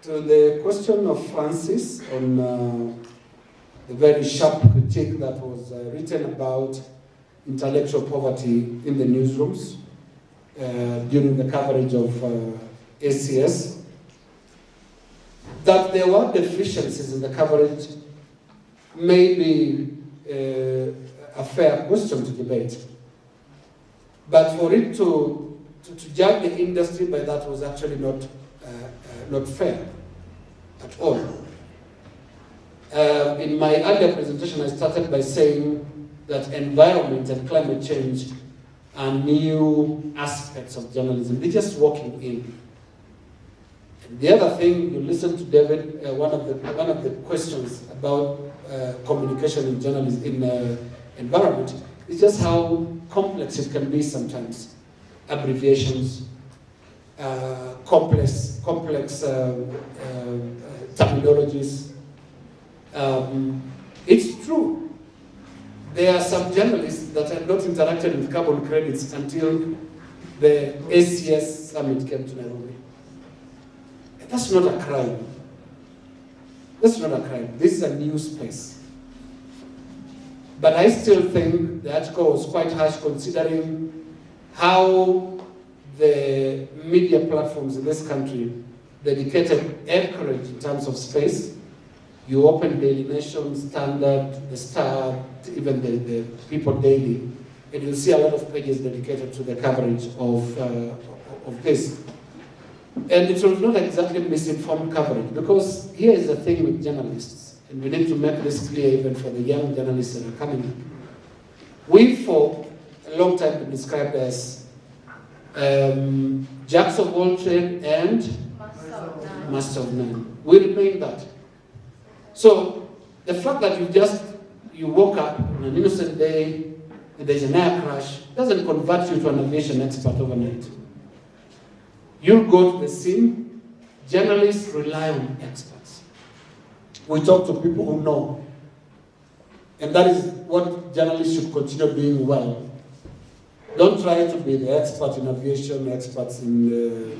To the question of Francis on the very sharp critique that was written about intellectual poverty in the newsrooms during the coverage of ACS, that there were deficiencies in the coverage may be a fair question to debate. But for it to judge the industry by that was actually not fair at all. In my earlier presentation, I started by saying that environment and climate change are new aspects of journalism. They're just walking in. And the other thing, you listen to David, one of the questions about communication in journalism, in environment, is just how complex it can be sometimes. Abbreviations, complex terminologies. It's true. There are some journalists that have not interacted with carbon credits until the ACS summit came to Nairobi. And that's not a crime. That's not a crime. This is a new space. But I still think the article was quite harsh considering how the media platforms in this country dedicated air courage in terms of space. You open Daily Nation, Standard, The Star, even the People Daily, and you'll see a lot of pages dedicated to the coverage of this. And it was not exactly misinformed coverage, because here is the thing with journalists, and we need to make this clear even for the young journalists that are coming up. We, for a long time, been described as Jacks of all trade and master of none. We remain that. So the fact that you woke up on an innocent day and there's an air crash doesn't convert you to an aviation expert overnight. You'll go to the scene. Journalists rely on experts. We talk to people who know. And that is what journalists should continue doing well. Don't try to be the expert in aviation, experts in the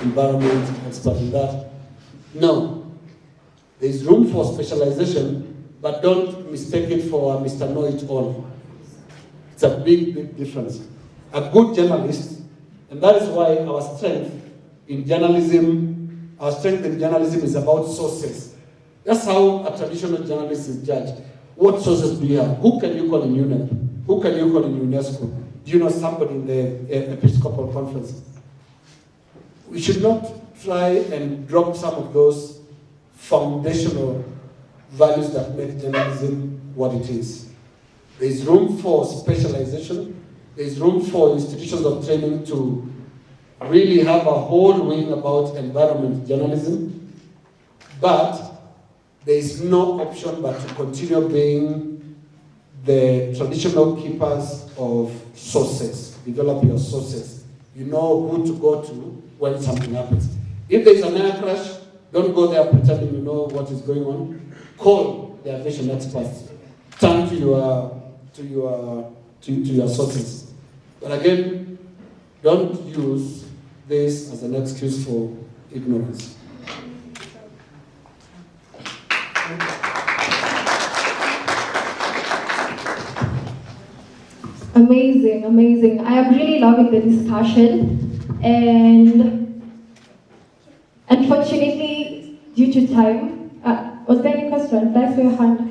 environment, expert in that. No. There's room for specialization, but don't mistake it for a Mr. Know-it-all. It's a big, big difference. A good journalist, and that is why our strength in journalism is about sources. That's how a traditional journalist is judged. What sources do you have? Who can you call in UNEP? Who can you call in UNESCO? Do you know somebody in the Episcopal Conference? We should not try and drop some of those foundational values that make journalism what it is. There's room for specialization. There's room for institutions of training to really have a whole wing about environment journalism. But there is no option but to continue being the traditional keepers of sources. Develop your sources. You know who to go to when something happens. If there is an air crash, don't go there pretending you know what is going on. Call the aviation experts. Turn to your sources. But again, don't use this as an excuse for ignorance. Amazing, amazing. I am really loving the discussion, and unfortunately, due to time, was there any question? Raise your hand.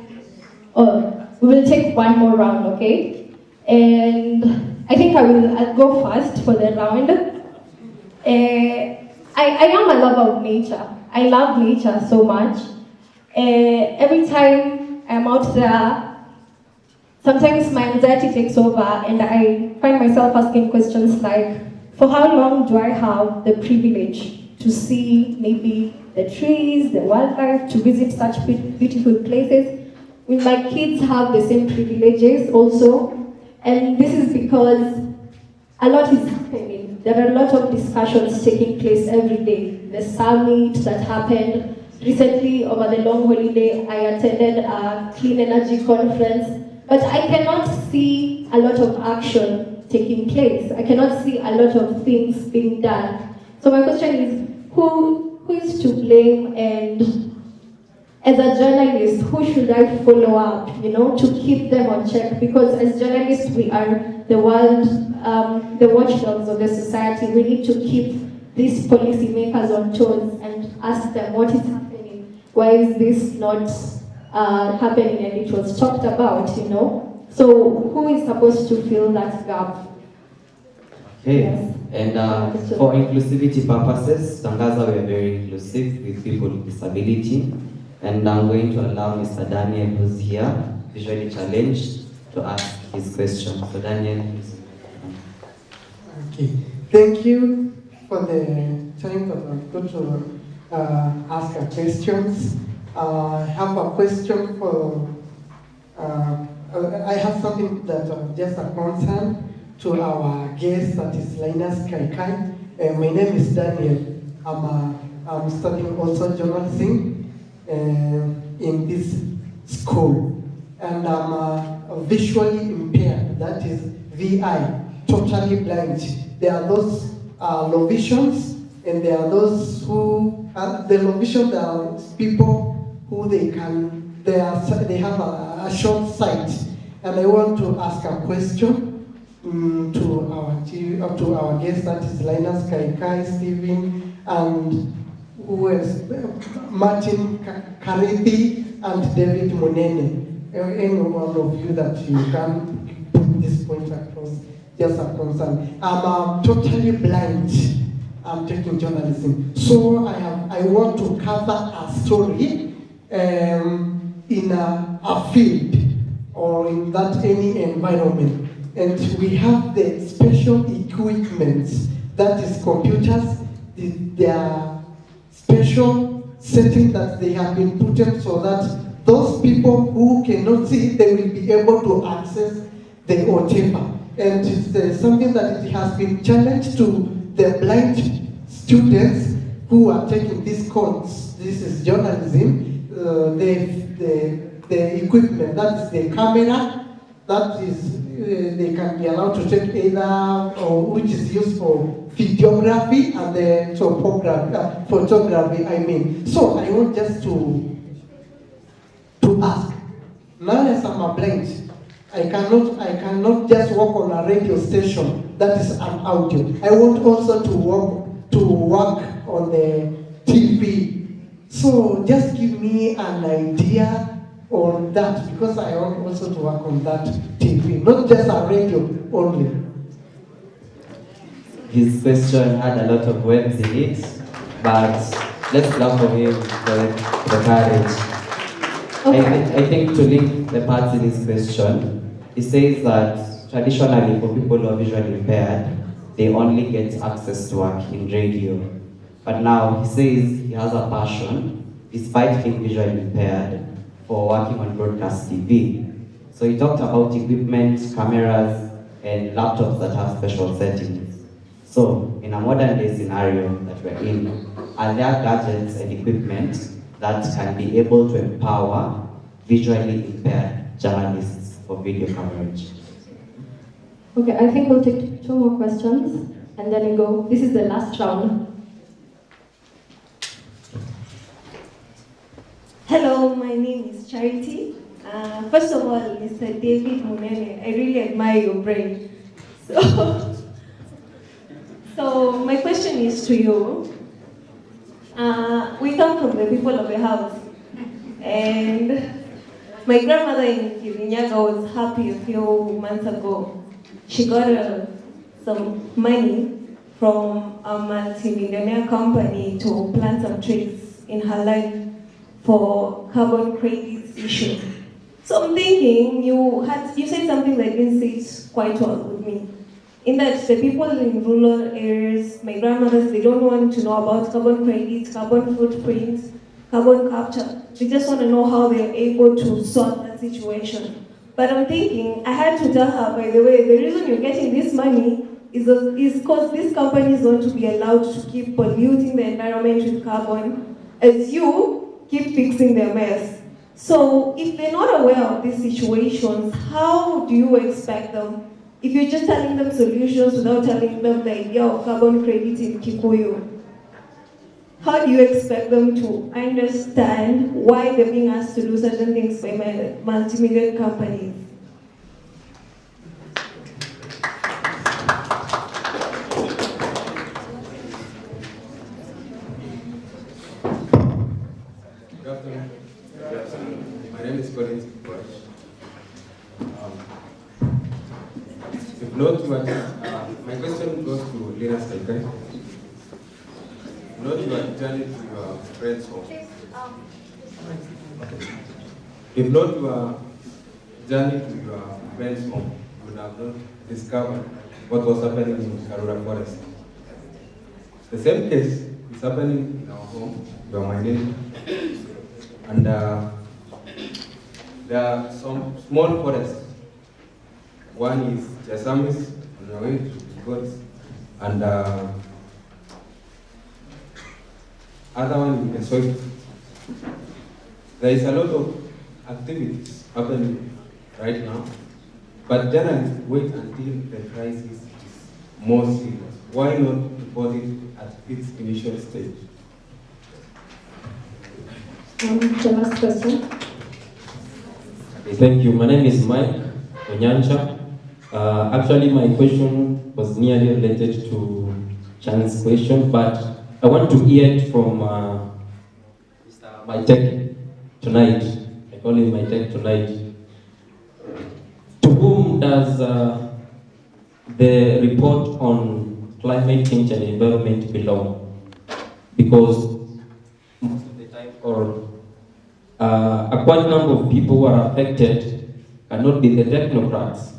Oh, we will take one more round, okay? And I think I'll go first for the round. I am a lover of nature. I love nature so much. Every time I'm out there, sometimes my anxiety takes over and I find myself asking questions like, for how long do I have the privilege to see maybe the trees, the wildlife, to visit such beautiful places? Will my kids have the same privileges also? And this is because a lot is happening. There are a lot of discussions taking place every day. The summit that happened recently over the long holiday, I attended a clean energy conference, but I cannot see a lot of action taking place. I cannot see a lot of things being done. So my question is, who is to blame, and as a journalist, who should I follow up, to keep them on check? Because as journalists, we are the world, the watchdogs of the society. We need to keep these policymakers on toes and ask them what is happening. Why is this not happening? And it was talked about, So who is supposed to fill that gap? Okay. Yes. And for inclusivity purposes, Tangaza, we are very inclusive with people with disability. And I'm going to allow Mr. Daniel, who's here, visually challenged, to ask his question. So Daniel, please. Okay. Thank you for the time that I've got to ask our questions. I have a question for, I have something that just a concern to our guest, that is LINUS KAIKAI. My name is Daniel. I'm studying also journalism in this school, and I'm visually impaired, that is VI, totally blind. There are those low visions, and there are those who the low vision are people who they have a short sight. And I want to ask a question to our guest, that is LINUS KAIKAI, Stephen, and who is Martin Karithi and David Munene. Any one of you that you can put this point across, just a concern. I'm totally blind. I'm taking journalism, so I want to cover a story in a field or in that any environment, and we have the special equipment that is computers. There are special settings that they have been put in so that those people who cannot see, they will be able to access the whatever. And it's something that it has been challenged to the blind students who are taking this course. This is journalism. The equipment, that is the camera, that is they can be allowed to take either, or which is used for videography and the photography, I mean. So I want just to ask, now as I'm a blind, I cannot just work on a radio station that is an audio. I want also to work on the TV. So just give me an idea on that, because I want also to work on that TV, not just a radio only. His question had a lot of words in it, but let's clap for him for the courage. Okay. I think to link the parts in his question, he says that traditionally for people who are visually impaired, they only get access to work in radio. But now he says he has a passion, despite being visually impaired, for working on broadcast TV. So he talked about equipment, cameras, and laptops that have special settings. So in a modern day scenario that we're in, are there gadgets and equipment that can be able to empower visually impaired journalists for video coverage? Okay, I think we'll take 2 more questions and then we go. This is the last round. Hello, my name is Charity. First of all, Mr. David Munene, I really admire your brain. So my question is to you. We come from the people of the house, and my grandmother in Kirinyaga was happy a few months ago. She got some money from a multi-millionaire company to plant some trees in her land for carbon credits issue. So I'm thinking you said something that didn't sit quite well with me. In that the people in rural areas, my grandmothers, they don't want to know about carbon credits, carbon footprints, carbon capture. They just want to know how they're able to solve that situation. But I'm thinking, I had to tell her, by the way, the reason you're getting this money is because these companies want to be allowed to keep polluting the environment with carbon, as you keep fixing their mess. So if they're not aware of these situations, how do you expect them? If you're just telling them solutions without telling them the idea of carbon credit in Kikuyu, how do you expect them to understand why they're being asked to do certain things by multi-million companies? My name is Collins. If not, my question goes to LINUS KAIKAI. Not you are journey to your friend's home. If not you are journey to your friend's home, you would have not discovered what was happening in Karura Forest. The same case is happening in our home. You are my neighbor. And there are some small forests. One is Jasamis on the way to Gods, and other one is Kesoit. There is a lot of activities happening right now, but journalists wait until the crisis is more serious. Why not report it at its initial stage? The last question. Thank you. My name is Mike Onyancha. Actually, my question was nearly related to Chan's question, but I want to hear it from my tech tonight. I call him my tech tonight. To whom does the report on climate change and environment belong? Because most of the time, or a quite number of people who are affected cannot be the technocrats.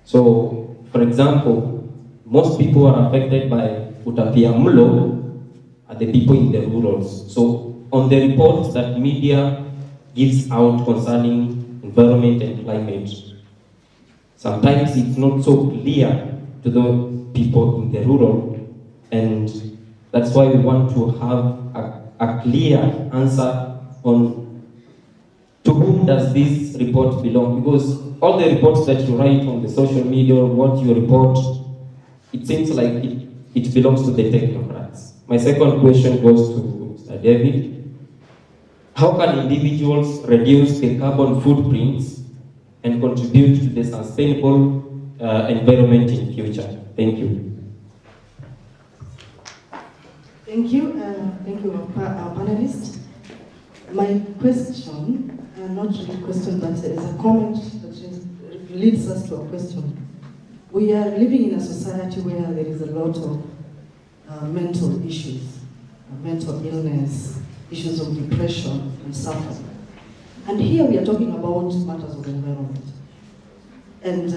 So, for example, most people are affected by utapiamlo are the people in the rurals. So on the reports that media gives out concerning environment and climate, sometimes it's not so clear to the people in the rural, and that's why we want to have a clear answer on to whom does this report belong, because all the reports that you write on the social media or what you report, it seems like it belongs to the technocrats. My second question goes to Mr. David. How can individuals reduce the carbon footprints and contribute to the sustainable environment in future? Thank you. Thank you, our panelists. My question, not really a question, but is a comment that leads us to a question. We are living in a society where there is a lot of mental issues, mental illness, issues of depression and suffering. And here we are talking about matters of environment. And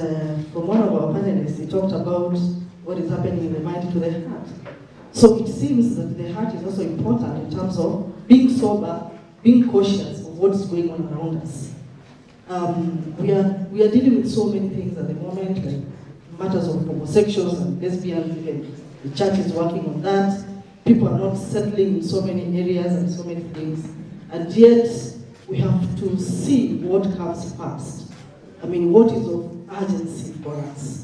from one of our panelists, he talked about what is happening in the mind to the heart. So it seems that the heart is also important in terms of being sober, being cautious of what's going on around us. We are dealing with so many things at the moment, like matters of homosexuals and lesbians. Even the church is working on that. People are not settling in so many areas and so many things. And yet, we have to see what comes first. I mean, what is of urgency for us?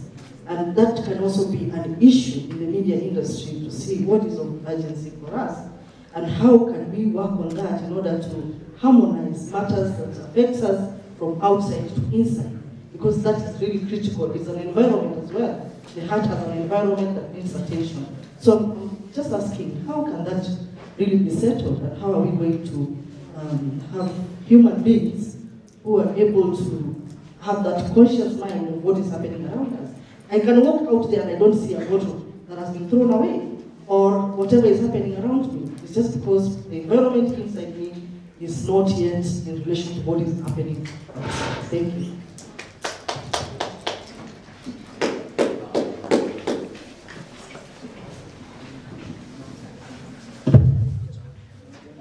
And that can also be an issue in the media industry to see what is of urgency for us and how can we work on that in order to harmonize matters that affects us from outside to inside, because that is really critical. It's an environment as well. The heart has an environment that needs attention. So I'm just asking, how can that really be settled, and how are we going to have human beings who are able to have that conscious mind of what is happening around us? I can walk out there and I don't see a bottle that has been thrown away, or whatever is happening around me. It's just because the environment inside me is not yet in relation to what is happening outside. Thank you.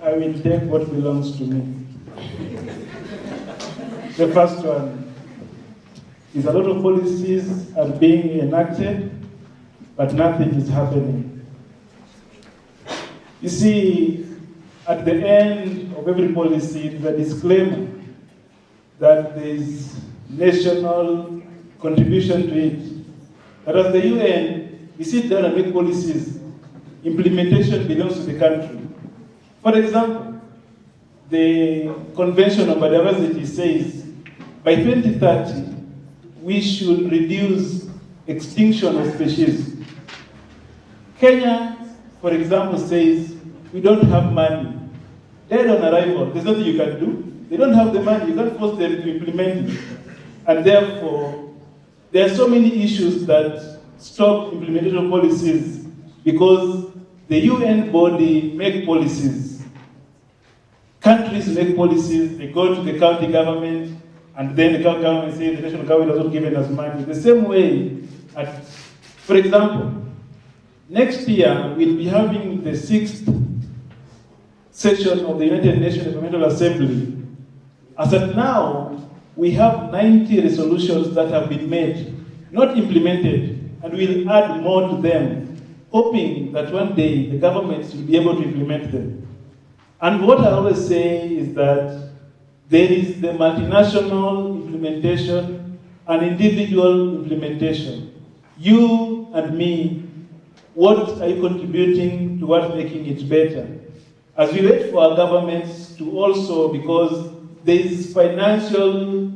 I will take what belongs to me. The first one is a lot of policies are being enacted, but nothing is happening. You see, at the end of every policy, there is a disclaimer that there is national contribution to it. But as the UN, we sit down and make policies, implementation belongs to the country. For example, the Convention on Biodiversity says by 2030, we should reduce extinction of species. Kenya, for example, says we don't have money. Dead on arrival, there's nothing you can do. They don't have the money, you can't force them to implement it. And therefore, there are so many issues that stop implementation of policies because the UN body make policies. Countries make policies, they go to the county government, and then the county government says the national government has not given us money. The same way, for example, next year we'll be having the 6th session of the United Nations Environmental Assembly. As of now, we have 90 resolutions that have been made, not implemented, and we'll add more to them, hoping that one day the governments will be able to implement them. And what I always say is that there is the multinational implementation and individual implementation. You and me, what are you contributing towards making it better? As we wait for our governments to also, because there is financial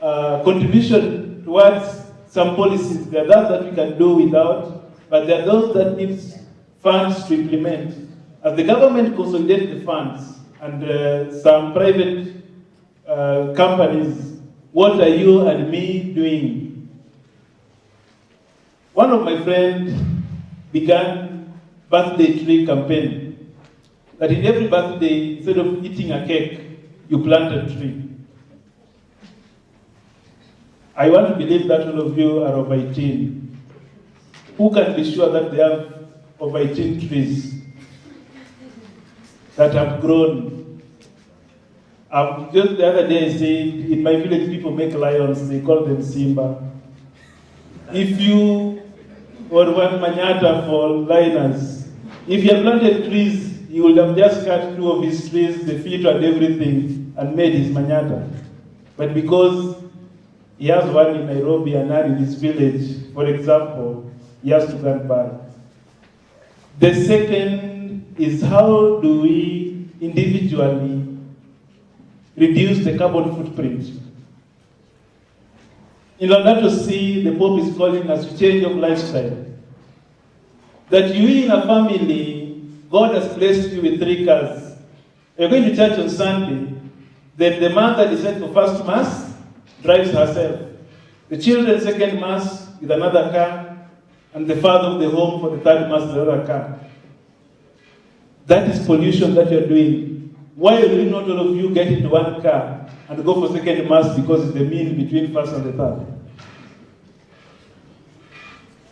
contribution towards some policies, there are those that we can do without, but there are those that need funds to implement. As the government consolidates the funds and some private companies, what are you and me doing? One of my friends began birthday tree campaign. That in every birthday, instead of eating a cake, you plant a tree. I want to believe that all of you are of 18. who can be sure that they have over 18 trees that have grown? Just the other day I said, in my village people make lions, they call them Simba. If you, or one Manyata for Linus, if you had planted trees, you would have just cut 2 of his trees, the feet and everything, and made his Manyata. But because he has one in Nairobi and none in his village, for example, he has to go and buy. The second is, how do we individually reduce the carbon footprint? In order to see, the Pope is calling us to change of lifestyle. That you in a family, God has placed you with 3 cars. You're going to church on Sunday, then the mother decides for first mass, drives herself. The children second mass with another car, and the father of the home for the third mass with another car. That is pollution that you're doing. Why will not all of you get into one car and go for second mass because it's the mean between first and the third?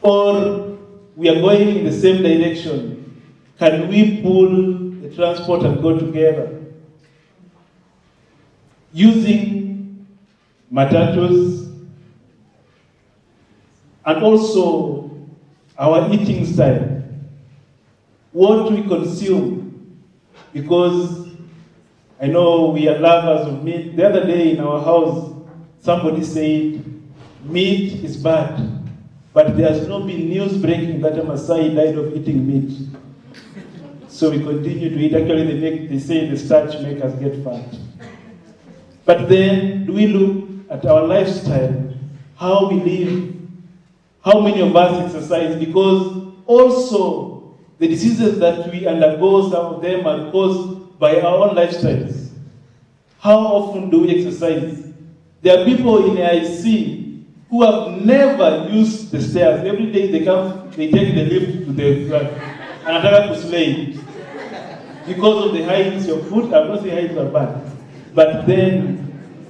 Or we are going in the same direction. Can we pull the transport and go together? Using matatus, and also our eating style. What we consume, because I know we are lovers of meat. The other day in our house, somebody said, meat is bad, but there's no been news breaking that a Maasai died of eating meat. So we continue to eat. Actually, they say the starch makes us get fat. But then, do we look at our lifestyle, how we live, how many of us exercise? Because also, the diseases that we undergo, some of them are caused by our own lifestyles. How often do we exercise? There are people in AIC who have never used the stairs. Every day they come, they take the lift to the flat, and attack to slay. Because of the heights of food, I'm not saying heights are bad. But then,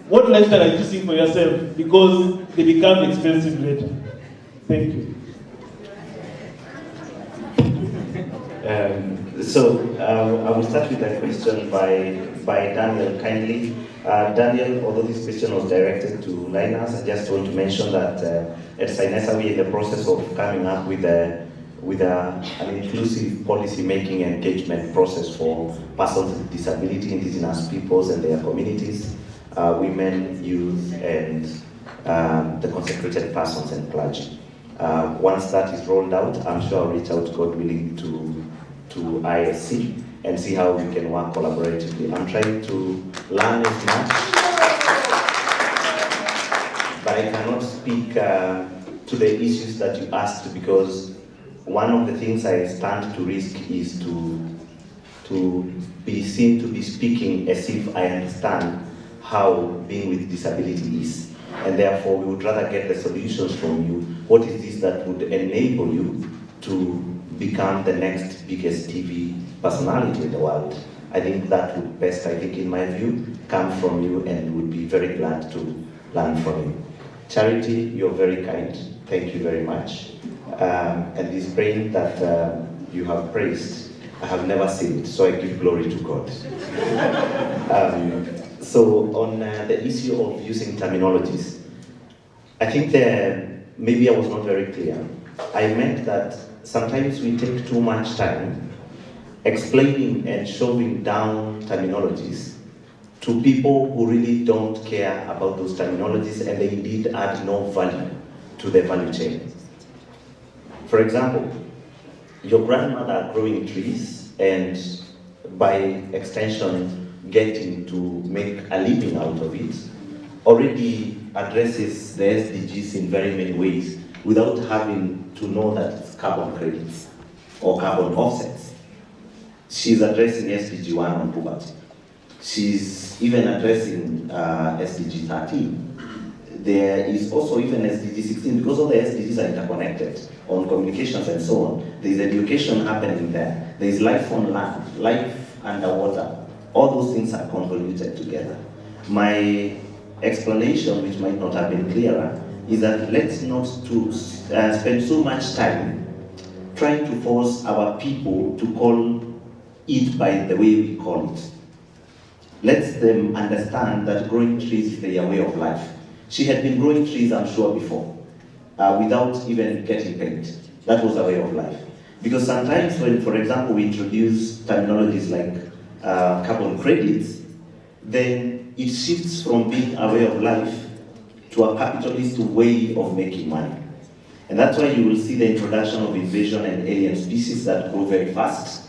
what lifestyle are you choosing for yourself? Because they become expensive later. Thank you. I will start with a question by Daniel kindly. Daniel, although this question was directed to Linus, I just want to mention that at SINESA we are in the process of coming up with an inclusive policy-making engagement process for persons with disability, indigenous peoples and their communities, women, youth, and the consecrated persons and clergy. Once that is rolled out, I'm sure I'll reach out, God willing, to ISC and see how we can work collaboratively. I'm trying to learn as much, but I cannot speak to the issues that you asked, because one of the things I stand to risk is to be seen to be speaking as if I understand how being with disability is. And therefore, we would rather get the solutions from you. What is this that would enable you to become the next biggest TV personality in the world? I think that would best, in my view, come from you, and would be very glad to learn from you. Charity, you're very kind. Thank you very much. And this brain that you have praised, I have never seen it, so I give glory to God. So on the issue of using terminologies, I think maybe I was not very clear. I meant that sometimes we take too much time explaining and shoving down terminologies to people who really don't care about those terminologies, and they indeed add no value to the value chain. For example, your grandmother growing trees and by extension getting to make a living out of it already addresses the SDGs in very many ways without having to know that it's carbon credits or carbon offsets. She's addressing SDG 1 on poverty. She's even addressing SDG 13. There is also even SDG 16, because all the SDGs are interconnected on communications and so on. There is education happening there. There is life on land, life underwater. All those things are convoluted together. My explanation, which might not have been clearer, is that let's not spend so much time trying to force our people to call it by the way we call it. Let them understand that growing trees is their way of life. She had been growing trees, I'm sure, before, without even getting paid. That was a way of life. Because sometimes when, for example, we introduce terminologies like carbon credits, then it shifts from being a way of life to a capitalist way of making money. And that's why you will see the introduction of invasion and alien species that grow very fast,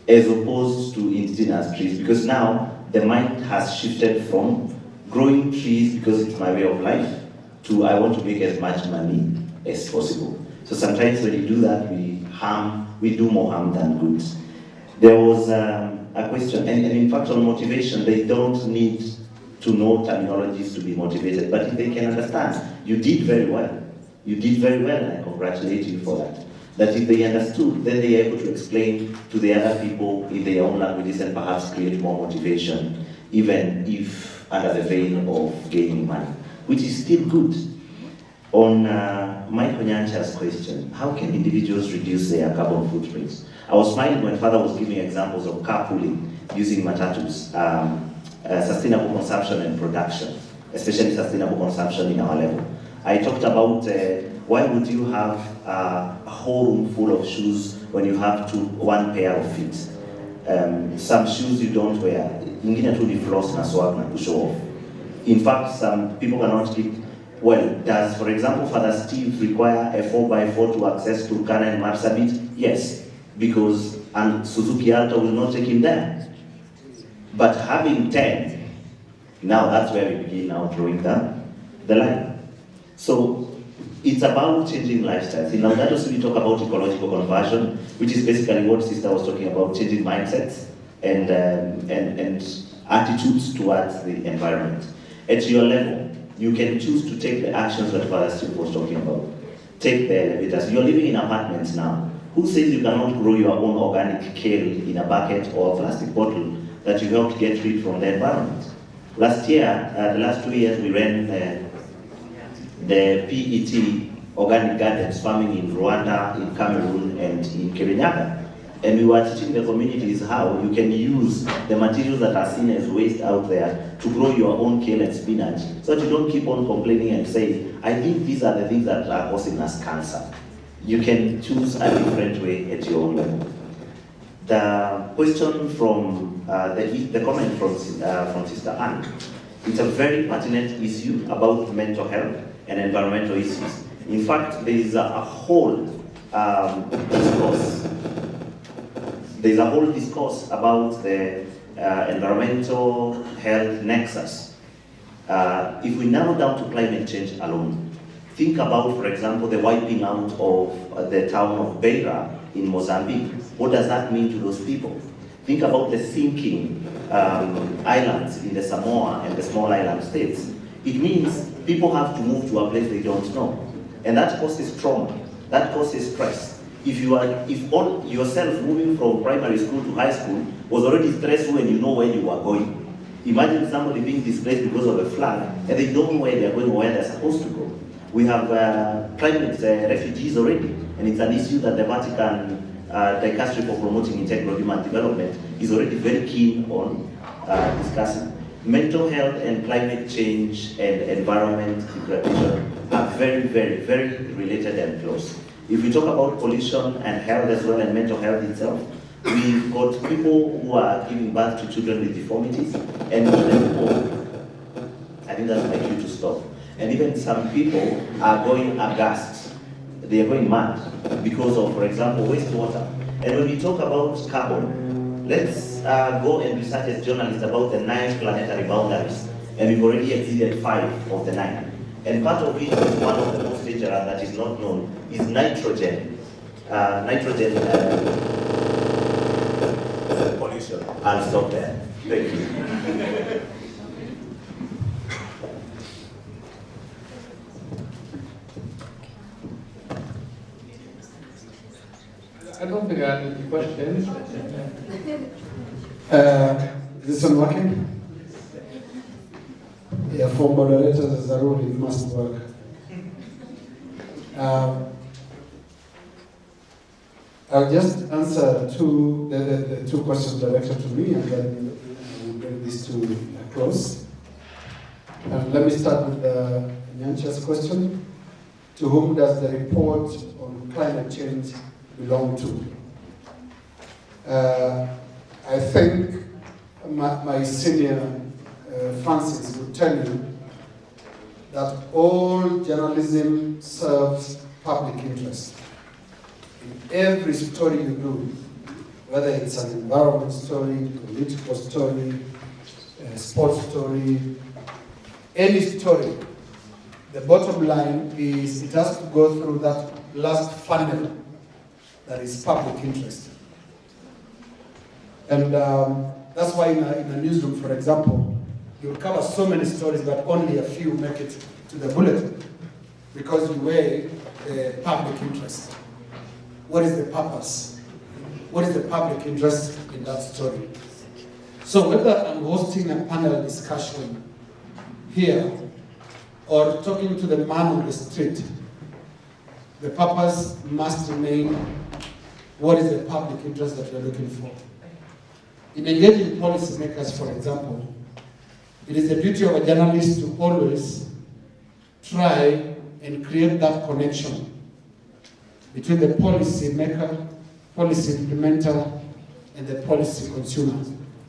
as opposed to indigenous trees, because now the mind has shifted from growing trees because it's my way of life to I want to make as much money as possible. So sometimes when you do that, we do more harm than good. There was a question, and in fact on motivation, they don't need to know terminologies to be motivated, but if they can understand, you did very well. You did very well, and I congratulate you for that. That if they understood, then they are able to explain to the other people in their own languages and perhaps create more motivation, even if under the vein of gaining money, which is still good. On Michael Nyancha's question, how can individuals reduce their carbon footprints? I was smiling when Father was giving examples of carpooling using matatus, sustainable consumption and production, especially sustainable consumption in our level. I talked about why would you have a whole room full of shoes when you have one pair of feet? Some shoes you don't wear, ingine tu ni floss na swag na show off. In fact, some people cannot keep. Well, does, for example, Father Steve require a 4x4 to access Turkana and Marsabit? Yes, because Suzuki Alto will not take him there. But having 10, now that's where we begin now drawing the line. So it's about changing lifestyles. In Laudato Si we talk about ecological conversion, which is basically what Sister was talking about, changing mindsets and attitudes towards the environment. At your level, you can choose to take the actions that Father Steve was talking about. Take the elevators. You're living in apartments now. Who says you cannot grow your own organic kale in a bucket or a plastic bottle that you helped get rid from the environment? Last year, the last 2 years, we ran the PET organic gardens farming in Rwanda, in Cameroon, and in Kirinyaga. And we were teaching the communities how you can use the materials that are seen as waste out there to grow your own kale and spinach, so that you don't keep on complaining and saying, I think these are the things that are causing us cancer. You can choose a different way at your own level. The question from, the comment from Sister Anne, it's a very pertinent issue about mental health and environmental issues. In fact, there is a whole discourse. There's a whole discourse about the environmental health nexus. If we narrow down to climate change alone, think about, for example, the wiping out of the town of Beira in Mozambique. What does that mean to those people? Think about the sinking islands in the Samoa and the small island states. It means people have to move to a place they don't know. And that causes trauma, that causes stress. If all yourself moving from primary school to high school was already stressful and you know where you are going, imagine somebody being displaced because of a flood and they don't know where they're going or where they're supposed to go. We have climate refugees already, and it's an issue that the Vatican Dicastery for Promoting Integral Human Development is already very keen on discussing. Mental health and climate change and environment degradation are very, very, very related and close. If we talk about pollution and health as well, and mental health itself, we've got people who are giving birth to children with deformities, and even people, I think that's my cue to stop, and even some people are going aghast, they are going mad because of, for example, wastewater. And when we talk about carbon, let's go and research as journalists about the 9 planetary boundaries, and we've already exceeded 5 of the 9. And part of it is one of the most dangerous that is not known is nitrogen. Nitrogen pollution. I'll stop there. Thank you. I don't think I have any questions. Is this one working? Yeah, for moderators as a rule, it must work. I'll just answer the two questions directed to me, and then we'll bring these to a close. Let me start with Nyancha's question. To whom does the report on climate change belong to? I think my senior Francis would tell you that all journalism serves public interest. In every story you do, whether it's an environment story, political story, a sports story, any story, the bottom line is it has to go through that last funnel that is public interest. And that's why in a newsroom, for example, you'll cover so many stories, but only a few make it to the bulletin because you weigh the public interest. What is the purpose? What is the public interest in that story? So whether I'm hosting a panel discussion here or talking to the man on the street, the purpose must remain what is the public interest that we're looking for. In engaging policymakers, for example, it is the duty of a journalist to always try and create that connection between the policy maker, policy implementer, and the policy consumer,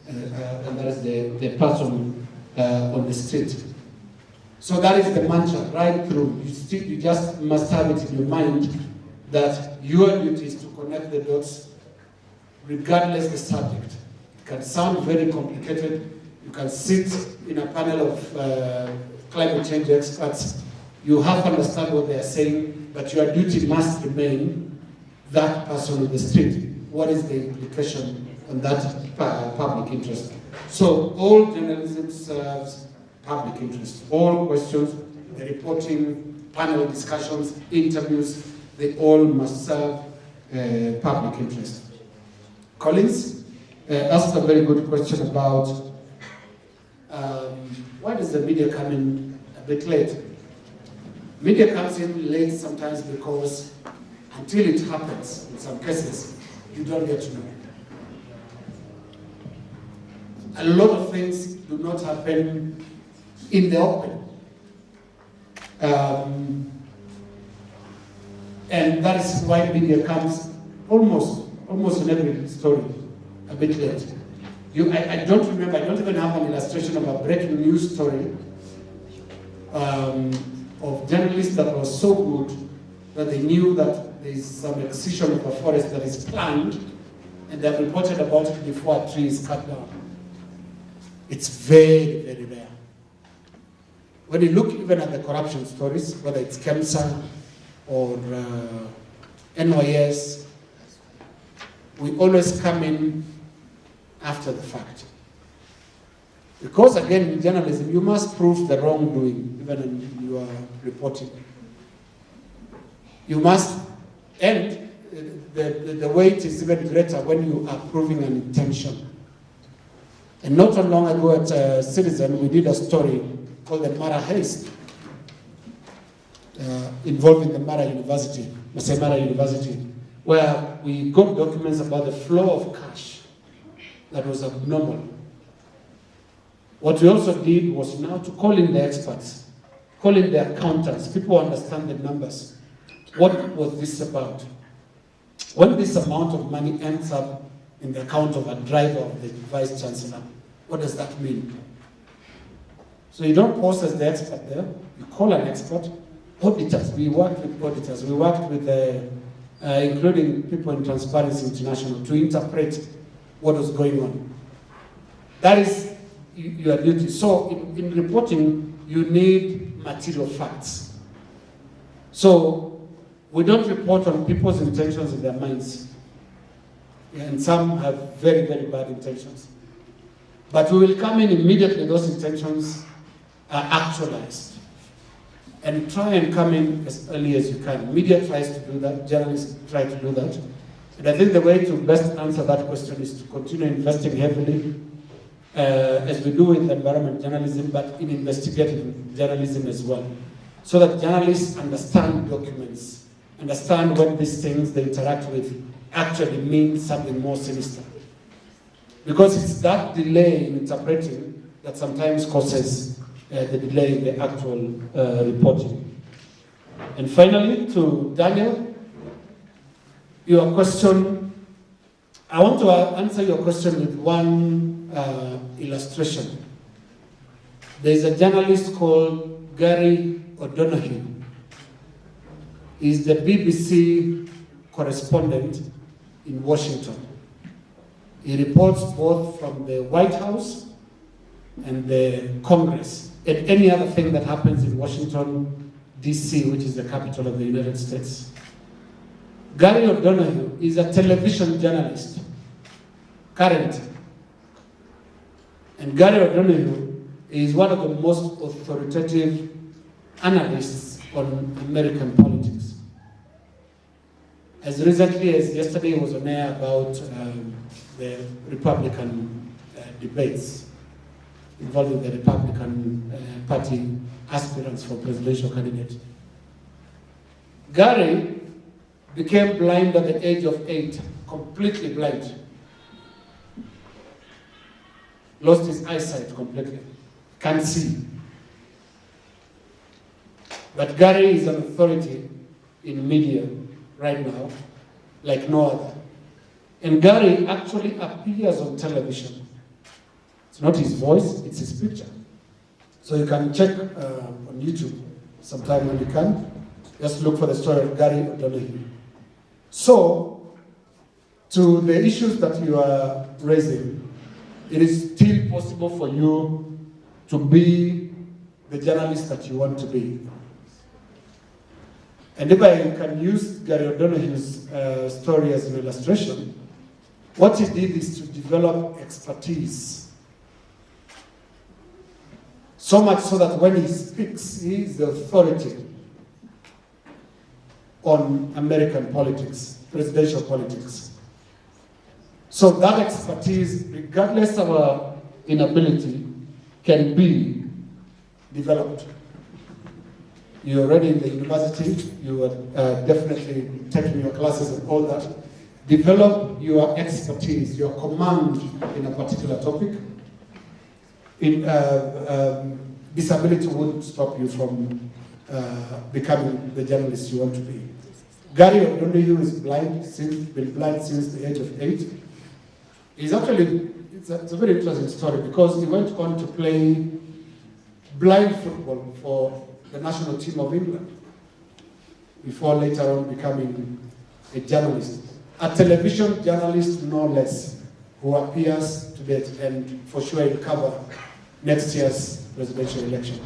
and that is the person on the street. So that is the mantra right through. You just must have it in your mind that your duty is to connect the dots regardless the subject. It can sound very complicated. You can sit in a panel of climate change experts. You have to understand what they are saying, but your duty must remain that person on the street. What is the implication on that public interest? So all journalism serves public interest. All questions, the reporting, panel discussions, interviews, they all must serve public interest. Collins asked a very good question about why does the media come in a bit late? Media comes in late sometimes because until it happens, in some cases, you don't get to know. A lot of things do not happen in the open. And that is why media comes almost in every story a bit late. I don't remember, I don't even have an illustration of a breaking news story of journalists that was so good that they knew that there is some excision of a forest that is planned and they have reported about it before a tree is cut down. It's very, very rare. When you look even at the corruption stories, whether it's KEMSA or NYS, we always come in after the fact. Because again, in journalism, you must prove the wrongdoing, even when you are reporting. You must, and the weight is even greater when you are proving an intention. And not so long ago at Citizen, we did a story called the Mara Heist, involving the Masai Mara University, where we got documents about the flow of cash that was abnormal. What we also did was now to call in the experts, call in the accountants, people who understand the numbers. What was this about? When this amount of money ends up in the account of a driver of the vice chancellor, what does that mean? So you don't post as the expert there, you call an expert. Auditors, we worked with auditors, we worked with including people in Transparency International to interpret what was going on. That is your duty. So in reporting, you need material facts. So we don't report on people's intentions in their minds. And some have very, very bad intentions. But we will come in immediately those intentions are actualized. And try and come in as early as you can. Media tries to do that, journalists try to do that. And I think the way to best answer that question is to continue investing heavily, as we do in environment journalism, but in investigative journalism as well. So that journalists understand documents understand when these things they interact with actually mean something more sinister. Because it's that delay in interpreting that sometimes causes the delay in the actual reporting. And finally, to Daniel, your question, I want to answer your question with one illustration. There's a journalist called Gary O'Donoghue. He's the BBC correspondent in Washington. He reports both from the White House and the Congress and any other thing that happens in Washington, D.C., which is the capital of the United States. Gary O'Donoghue is a television journalist, currently. And Gary O'Donoghue is one of the most authoritative analysts on American politics. As recently as yesterday, he was on air about the Republican debates involving the Republican Party aspirants for presidential candidate. Gary became blind at the age of 8, completely blind. Lost his eyesight completely, can't see. But Gary is an authority in media right now, like no other. And Gary actually appears on television. It's not his voice, it's his picture. So you can check on YouTube sometime when you can. Just look for the story of Gary O'Donoghue. So, to the issues that you are raising, it is still possible for you to be the journalist that you want to be. And if I can use Gary O'Donoghue's story as an illustration, what he did is to develop expertise. So much so that when he speaks, he is the authority on American politics, presidential politics. So that expertise, regardless of our inability, can be developed. You're already in the university, you are definitely taking your classes and all that. Develop your expertise, your command in a particular topic. Disability won't stop you from becoming the journalist you want to be. Gary O'Donoghue is been blind since the age of 8. He's actually, it's a very interesting story because he went on to play blind football for the national team of England before later on becoming a journalist. A television journalist, no less, who appears to date and for sure will cover next year's presidential election.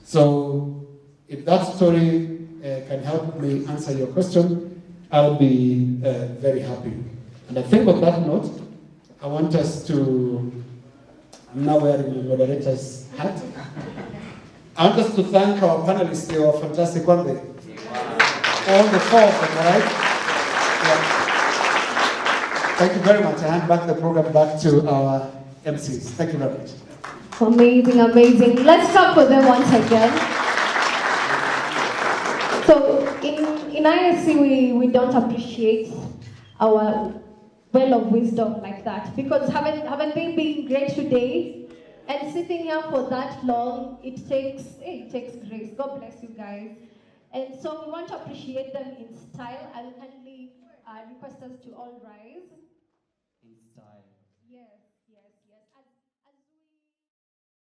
So if that story can help me answer your question, I'll be very happy. And I think on that note, I want us to, I'm now wearing the moderator's hat. I want us to thank our panelists. They were fantastic, weren't they? All the 4 of them, right? Yeah. Thank you very much. I hand back the program back to our MCs. Thank you very much. Amazing, amazing. Let's clap for them once again. So in ISC, we don't appreciate our well of wisdom like that, because haven't they been great today? And sitting here for that long, it takes grace. God bless you guys. And so we want to appreciate them in style. I will kindly request us to all rise. In style. Yes.